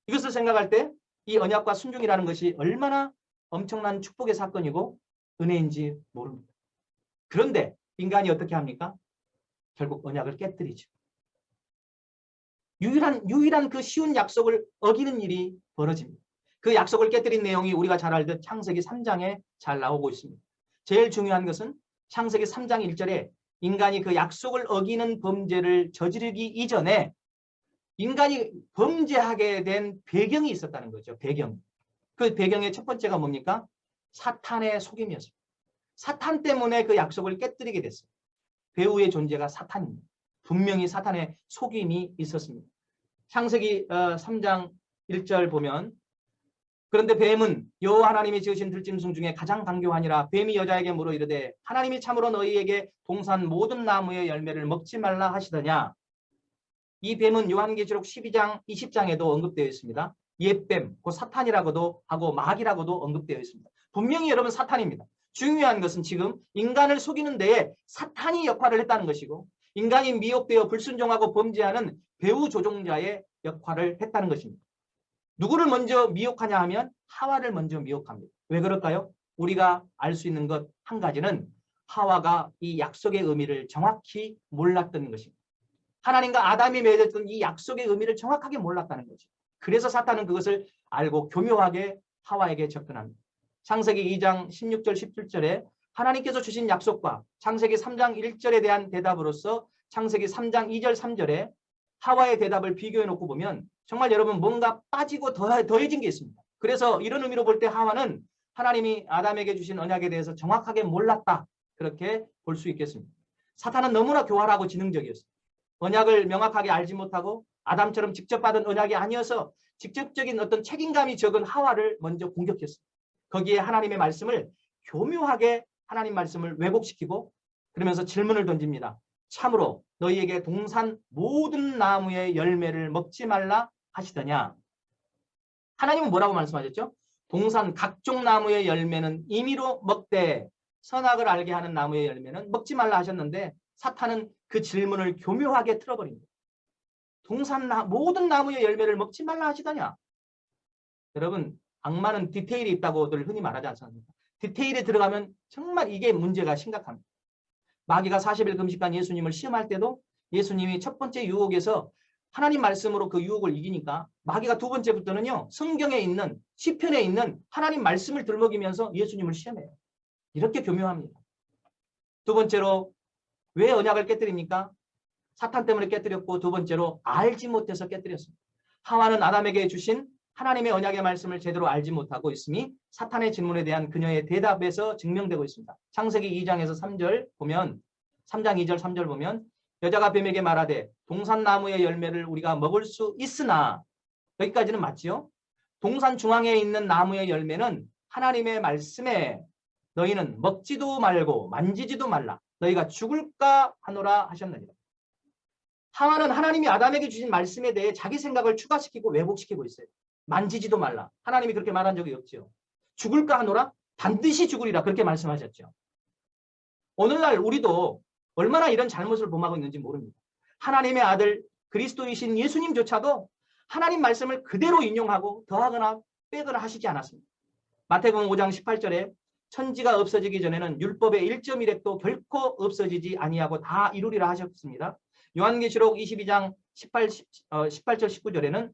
이것을 생각할 때 이 언약과 순종이라는 것이 얼마나 엄청난 축복의 사건이고 은혜인지 모릅니다. 그런데 인간이 어떻게 합니까? 결국 언약을 깨뜨리죠. 유일한 그 쉬운 약속을 어기는 일이 벌어집니다. 그 약속을 깨뜨린 내용이 우리가 잘 알듯 창세기 3장에 잘 나오고 있습니다. 제일 중요한 것은 창세기 3장 1절에 인간이 그 약속을 어기는 범죄를 저지르기 이전에 인간이 범죄하게 된 배경이 있었다는 거죠. 배경. 그 배경의 첫 번째가 뭡니까? 사탄의 속임이었습니다. 사탄 때문에 그 약속을 깨뜨리게 됐어요. 배후의 존재가 사탄입니다. 분명히 사탄의 속임이 있었습니다. 창세기 3장 1절 보면 그런데 뱀은 여호와 하나님이 지으신 들짐승 중에 가장 강교하니라. 뱀이 여자에게 물어 이르되 하나님이 참으로 너희에게 동산 모든 나무의 열매를 먹지 말라 하시더냐. 이 뱀은 요한계시록 12장 20장에도 언급되어 있습니다. 옛뱀, 그 사탄이라고도 하고 마귀라고도 언급되어 있습니다. 분명히 여러분 사탄입니다. 중요한 것은 지금 인간을 속이는 데에 사탄이 역할을 했다는 것이고 인간이 미혹되어 불순종하고 범죄하는 배후 조종자의 역할을 했다는 것입니다. 누구를 먼저 미혹하냐 하면 하와를 먼저 미혹합니다. 왜 그럴까요? 우리가 알 수 있는 것 한 가지는 하와가 이 약속의 의미를 정확히 몰랐던 것입니다. 하나님과 아담이 맺었던 이 약속의 의미를 정확하게 몰랐다는 거죠. 그래서 사탄은 그것을 알고 교묘하게 하와에게 접근합니다. 창세기 2장 16절 17절에 하나님께서 주신 약속과 창세기 3장 1절에 대한 대답으로서 창세기 3장 2절 3절에 하와의 대답을 비교해 놓고 보면 정말 여러분 뭔가 빠지고 더해진 게 있습니다. 그래서 이런 의미로 볼 때 하와는 하나님이 아담에게 주신 언약에 대해서 정확하게 몰랐다. 그렇게 볼 수 있겠습니다. 사탄은 너무나 교활하고 지능적이었습니다. 언약을 명확하게 알지 못하고 아담처럼 직접 받은 언약이 아니어서 직접적인 어떤 책임감이 적은 하와를 먼저 공격했습니다. 거기에 하나님의 말씀을 교묘하게 하나님 말씀을 왜곡시키고 그러면서 질문을 던집니다. 참으로 너희에게 동산 모든 나무의 열매를 먹지 말라 하시더냐. 하나님은 뭐라고 말씀하셨죠? 동산 각종 나무의 열매는 임의로 먹되 선악을 알게 하는 나무의 열매는 먹지 말라 하셨는데 사탄은 그 질문을 교묘하게 틀어버립니다. 동산 모든 나무의 열매를 먹지 말라 하시더냐. 여러분 악마는 디테일이 있다고들 흔히 말하지 않습니까? 디테일에 들어가면 정말 이게 문제가 심각합니다. 마귀가 40일 금식간 예수님을 시험할 때도 예수님이 첫 번째 유혹에서 하나님 말씀으로 그 유혹을 이기니까 마귀가 두 번째부터는요. 성경에 있는 시편에 있는 하나님 말씀을 들먹이면서 예수님을 시험해요. 이렇게 교묘합니다. 두 번째로 왜 언약을 깨뜨립니까? 사탄 때문에 깨뜨렸고 두 번째로 알지 못해서 깨뜨렸습니다. 하와는 아담에게 주신 하나님의 언약의 말씀을 제대로 알지 못하고 있음이 사탄의 질문에 대한 그녀의 대답에서 증명되고 있습니다. 창세기 2장에서 3절 보면 3장 2절 3절 보면 여자가 뱀에게 말하되 동산나무의 열매를 우리가 먹을 수 있으나 여기까지는 맞지요? 동산 중앙에 있는 나무의 열매는 하나님의 말씀에 너희는 먹지도 말고 만지지도 말라. 너희가 죽을까 하노라 하셨느니라. 하와는 하나님이 아담에게 주신 말씀에 대해 자기 생각을 추가시키고 왜곡시키고 있어요. 만지지도 말라. 하나님이 그렇게 말한 적이 없죠. 죽을까 하노라? 반드시 죽으리라. 그렇게 말씀하셨죠. 오늘날 우리도 얼마나 이런 잘못을 범하고 있는지 모릅니다. 하나님의 아들 그리스도이신 예수님조차도 하나님 말씀을 그대로 인용하고 더하거나 빼거나 하시지 않았습니다. 마태복음 5장 18절에 천지가 없어지기 전에는 율법의 1.1획도 결코 없어지지 아니하고 다 이루리라 하셨습니다. 요한계시록 22장 18절 19절에는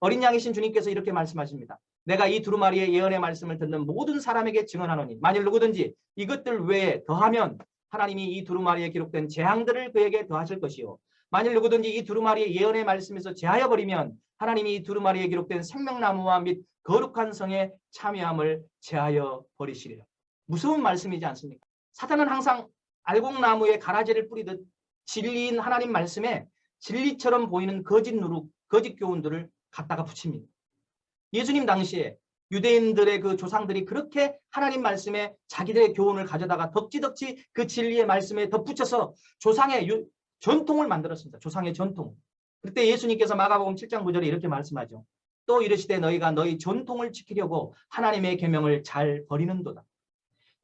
어린 양이신 주님께서 이렇게 말씀하십니다. 내가 이 두루마리의 예언의 말씀을 듣는 모든 사람에게 증언하노니 만일 누구든지 이것들 외에 더하면 하나님이 이 두루마리에 기록된 재앙들을 그에게 더하실 것이요. 만일 누구든지 이 두루마리의 예언의 말씀에서 제하여 버리면 하나님이 이 두루마리에 기록된 생명나무와 및 거룩한 성의 참여함을 제하여 버리시리라. 무서운 말씀이지 않습니까? 사탄은 항상 알곡나무에 가라지를 뿌리듯 진리인 하나님 말씀에 진리처럼 보이는 거짓 누룩, 거짓 교훈들을 갖다가 붙입니다. 예수님 당시에 유대인들의 그 조상들이 그렇게 하나님 말씀에 자기들의 교훈을 가져다가 덕지덕지 그 진리의 말씀에 덧붙여서 조상의 전통을 만들었습니다. 조상의 전통. 그때 예수님께서 마가복음 7장 9절에 이렇게 말씀하죠. 또 이르시되 너희가 너희 전통을 지키려고 하나님의 계명을 잘 버리는도다.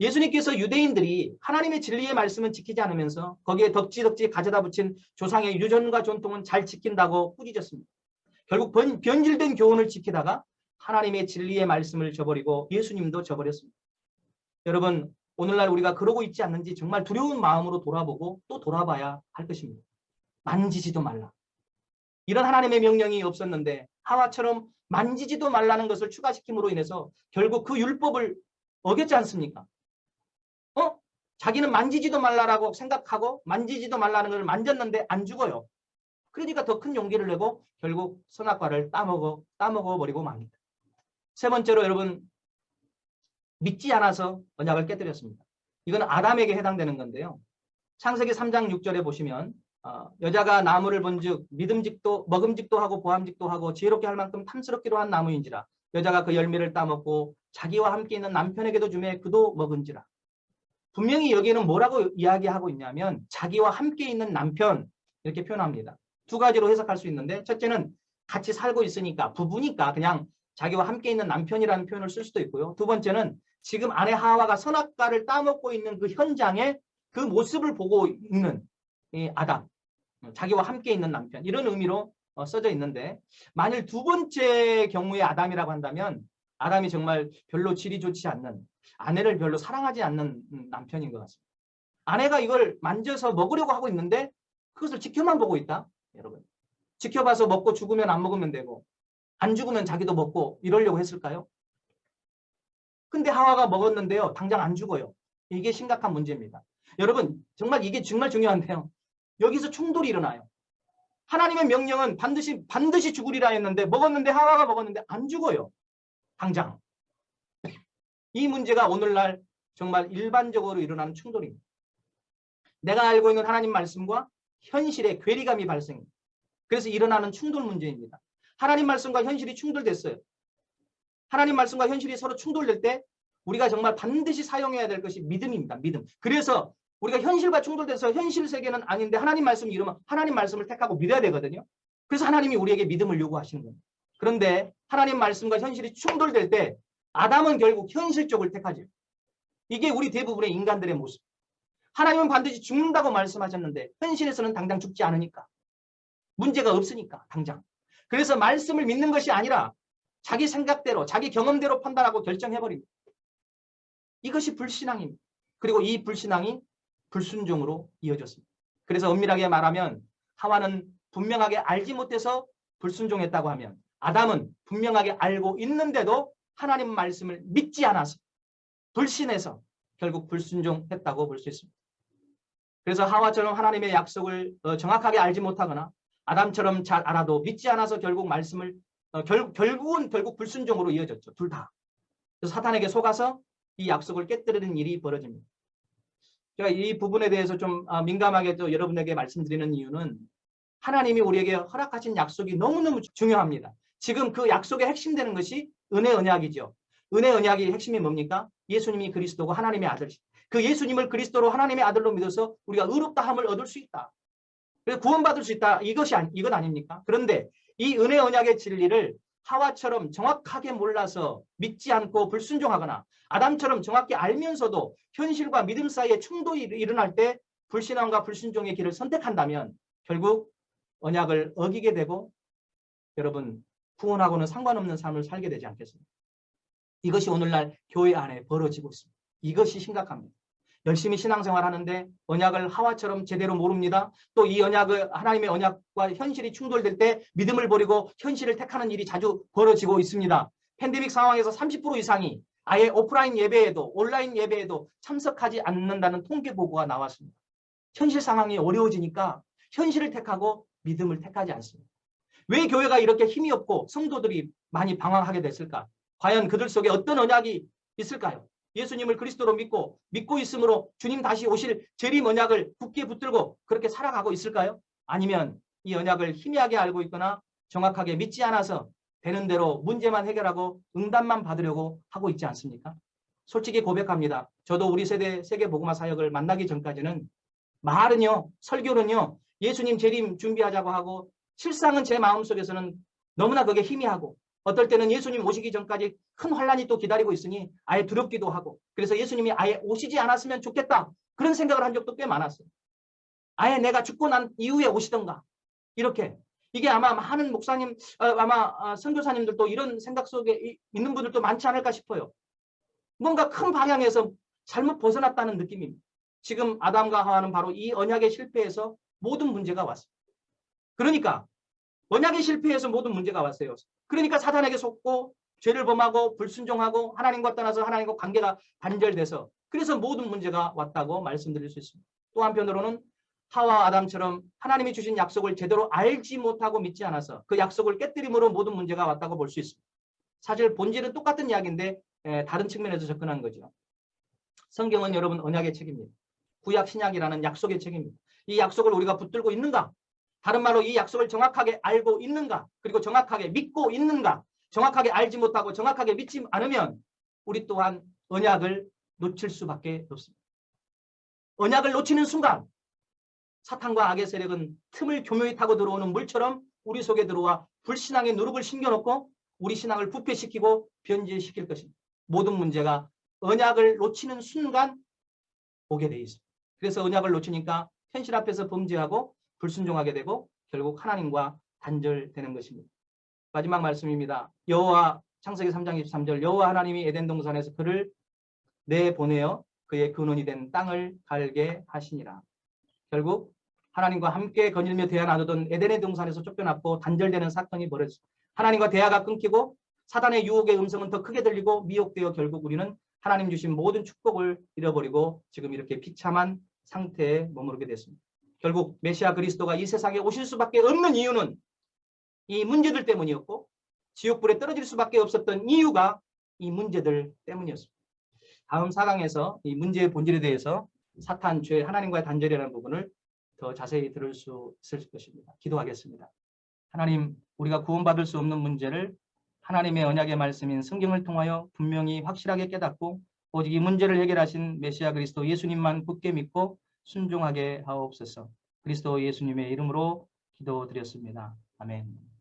예수님께서 유대인들이 하나님의 진리의 말씀은 지키지 않으면서 거기에 덕지덕지 가져다 붙인 조상의 유전과 전통은 잘 지킨다고 꾸짖었습니다. 결국 변질된 교훈을 지키다가 하나님의 진리의 말씀을 저버리고 예수님도 저버렸습니다. 여러분, 오늘날 우리가 그러고 있지 않는지 정말 두려운 마음으로 돌아보고 또 돌아봐야 할 것입니다. 만지지도 말라. 이런 하나님의 명령이 없었는데 하와처럼 만지지도 말라는 것을 추가시킴으로 인해서 결국 그 율법을 어겼지 않습니까? 자기는 만지지도 말라라고 생각하고 만지지도 말라는 걸 만졌는데 안 죽어요. 그러니까 더 큰 용기를 내고 결국 선악과를 따먹어 버리고 맙니다. 세 번째로 여러분, 믿지 않아서 언약을 깨뜨렸습니다. 이건 아담에게 해당되는 건데요. 창세기 3장 6절에 보시면 여자가 나무를 본즉 먹음직도 하고 보암직도 하고 지혜롭게 할 만큼 탐스럽기로 한 나무인지라 여자가 그 열매를 따먹고 자기와 함께 있는 남편에게도 주매 그도 먹은지라. 분명히 여기에는 뭐라고 이야기하고 있냐면 자기와 함께 있는 남편 이렇게 표현합니다. 두 가지로 해석할 수 있는데 첫째는 같이 살고 있으니까 부부니까 그냥 자기와 함께 있는 남편이라는 표현을 쓸 수도 있고요. 두 번째는 지금 아내 하와가 선악과를 따먹고 있는 그 현장에 그 모습을 보고 있는 이 아담, 자기와 함께 있는 남편 이런 의미로 써져 있는데 만일 두 번째 경우에 아담이라고 한다면 아담이 정말 별로 질이 좋지 않는 아내를 별로 사랑하지 않는 남편인 것 같습니다. 아내가 이걸 만져서 먹으려고 하고 있는데 그것을 지켜만 보고 있다. 여러분, 지켜봐서 먹고 죽으면 안 먹으면 되고 안 죽으면 자기도 먹고 이러려고 했을까요? 근데 하와가 먹었는데요. 당장 안 죽어요. 이게 심각한 문제입니다. 여러분, 정말 이게 정말 중요한데요. 여기서 충돌이 일어나요. 하나님의 명령은 반드시 죽으리라 했는데 먹었는데 하와가 먹었는데 안 죽어요. 당장. 이 문제가 오늘날 정말 일반적으로 일어나는 충돌입니다. 내가 알고 있는 하나님 말씀과 현실의 괴리감이 발생합니다. 그래서 일어나는 충돌 문제입니다. 하나님 말씀과 현실이 충돌됐어요. 하나님 말씀과 현실이 서로 충돌될 때 우리가 정말 반드시 사용해야 될 것이 믿음입니다. 믿음. 그래서 우리가 현실과 충돌돼서 현실 세계는 아닌데 하나님 말씀을 이루면 하나님 말씀을 택하고 믿어야 되거든요. 그래서 하나님이 우리에게 믿음을 요구하시는 겁니다. 그런데 하나님 말씀과 현실이 충돌될 때 아담은 결국 현실 쪽을 택하죠. 이게 우리 대부분의 인간들의 모습. 하나님은 반드시 죽는다고 말씀하셨는데 현실에서는 당장 죽지 않으니까. 문제가 없으니까 당장. 그래서 말씀을 믿는 것이 아니라 자기 생각대로 자기 경험대로 판단하고 결정해버립니다. 이것이 불신앙입니다. 그리고 이 불신앙이 불순종으로 이어졌습니다. 그래서 엄밀하게 말하면 하와는 분명하게 알지 못해서 불순종했다고 하면 아담은 분명하게 알고 있는데도 하나님 말씀을 믿지 않아서 불신해서 결국 불순종했다고 볼 수 있습니다. 그래서 하와처럼 하나님의 약속을 정확하게 알지 못하거나 아담처럼 잘 알아도 믿지 않아서 결국 말씀을 결국은 불순종으로 이어졌죠. 둘 다. 그래서 사탄에게 속아서 이 약속을 깨뜨리는 일이 벌어집니다. 제가 이 부분에 대해서 좀 민감하게 또 여러분에게 말씀드리는 이유는 하나님이 우리에게 허락하신 약속이 너무너무 중요합니다. 지금 그 약속의 핵심 되는 것이 은혜 언약이죠. 은혜 언약의 핵심이 뭡니까? 예수님이 그리스도고 하나님의 아들. 그 예수님을 그리스도로 하나님의 아들로 믿어서 우리가 의롭다함을 얻을 수 있다. 그래서 구원받을 수 있다. 이것 아닙니까? 그런데 이 은혜 언약의 진리를 하와처럼 정확하게 몰라서 믿지 않고 불순종하거나 아담처럼 정확히 알면서도 현실과 믿음 사이에 충돌이 일어날 때 불신앙과 불순종의 길을 선택한다면 결국 언약을 어기게 되고 여러분 구원하고는 상관없는 삶을 살게 되지 않겠습니까? 이것이 오늘날 교회 안에 벌어지고 있습니다. 이것이 심각합니다. 열심히 신앙생활 하는데 언약을 하와처럼 제대로 모릅니다. 또 이 언약을 하나님의 언약과 현실이 충돌될 때 믿음을 버리고 현실을 택하는 일이 자주 벌어지고 있습니다. 팬데믹 상황에서 30% 이상이 아예 오프라인 예배에도 온라인 예배에도 참석하지 않는다는 통계 보고가 나왔습니다. 현실 상황이 어려워지니까 현실을 택하고 믿음을 택하지 않습니다. 왜 교회가 이렇게 힘이 없고 성도들이 많이 방황하게 됐을까? 과연 그들 속에 어떤 언약이 있을까요? 예수님을 그리스도로 믿고 있으므로 주님 다시 오실 재림 언약을 굳게 붙들고 그렇게 살아가고 있을까요? 아니면 이 언약을 희미하게 알고 있거나 정확하게 믿지 않아서 되는 대로 문제만 해결하고 응답만 받으려고 하고 있지 않습니까? 솔직히 고백합니다. 저도 우리 세대 세계복음화 사역을 만나기 전까지는 말은요, 설교는요, 예수님 재림 준비하자고 하고 실상은 제 마음속에서는 너무나 그게 희미하고 어떨 때는 예수님 오시기 전까지 큰 환란이 또 기다리고 있으니 아예 두렵기도 하고, 그래서 예수님이 아예 오시지 않았으면 좋겠다, 그런 생각을 한 적도 꽤 많았어요. 아예 내가 죽고 난 이후에 오시던가, 이렇게. 이게 아마 많은 목사님, 아마 선교사님들도 이런 생각 속에 있는 분들도 많지 않을까 싶어요. 뭔가 큰 방향에서 잘못 벗어났다는 느낌입니다. 지금 아담과 하와는 바로 이 언약의 실패에서 모든 문제가 왔습니다. 그러니까 언약의 실패에서 모든 문제가 왔어요. 그러니까 사단에게 속고 죄를 범하고 불순종하고 하나님과 떠나서 하나님과 관계가 단절돼서, 그래서 모든 문제가 왔다고 말씀드릴 수 있습니다. 또 한편으로는 하와 아담처럼 하나님이 주신 약속을 제대로 알지 못하고 믿지 않아서 그 약속을 깨뜨림으로 모든 문제가 왔다고 볼 수 있습니다. 사실 본질은 똑같은 이야기인데 다른 측면에서 접근한 거죠. 성경은 여러분 언약의 책입니다. 구약 신약이라는 약속의 책입니다. 이 약속을 우리가 붙들고 있는가? 다른 말로 이 약속을 정확하게 알고 있는가? 그리고 정확하게 믿고 있는가? 정확하게 알지 못하고 정확하게 믿지 않으면 우리 또한 언약을 놓칠 수밖에 없습니다. 언약을 놓치는 순간 사탄과 악의 세력은 틈을 교묘히 타고 들어오는 물처럼 우리 속에 들어와 불신앙의 누룩을 심겨놓고 우리 신앙을 부패시키고 변질시킬 것입니다. 모든 문제가 언약을 놓치는 순간 오게 돼 있습니다. 그래서 언약을 놓치니까 현실 앞에서 범죄하고 불순종하게 되고 결국 하나님과 단절되는 것입니다. 마지막 말씀입니다. 여호와, 창세기 3장 23절, 여호와 하나님이 에덴 동산에서 그를 내보내어 그의 근원이 된 땅을 갈게 하시니라. 결국 하나님과 함께 거닐며 대화 나누던 에덴의 동산에서 쫓겨났고 단절되는 사건이 벌어졌습니다. 하나님과 대화가 끊기고 사단의 유혹의 음성은 더 크게 들리고 미혹되어 결국 우리는 하나님 주신 모든 축복을 잃어버리고 지금 이렇게 비참한 상태에 머무르게 됐습니다. 결국 메시아 그리스도가 이 세상에 오실 수밖에 없는 이유는 이 문제들 때문이었고, 지옥불에 떨어질 수밖에 없었던 이유가 이 문제들 때문이었습니다. 다음 4강에서 이 문제의 본질에 대해서 사탄, 죄, 하나님과의 단절이라는 부분을 더 자세히 들을 수 있을 것입니다. 기도하겠습니다. 하나님, 우리가 구원받을 수 없는 문제를 하나님의 언약의 말씀인 성경을 통하여 분명히 확실하게 깨닫고 오직 이 문제를 해결하신 메시아 그리스도 예수님만 굳게 믿고 순종하게 하옵소서. 그리스도 예수님의 이름으로 기도드렸습니다. 아멘.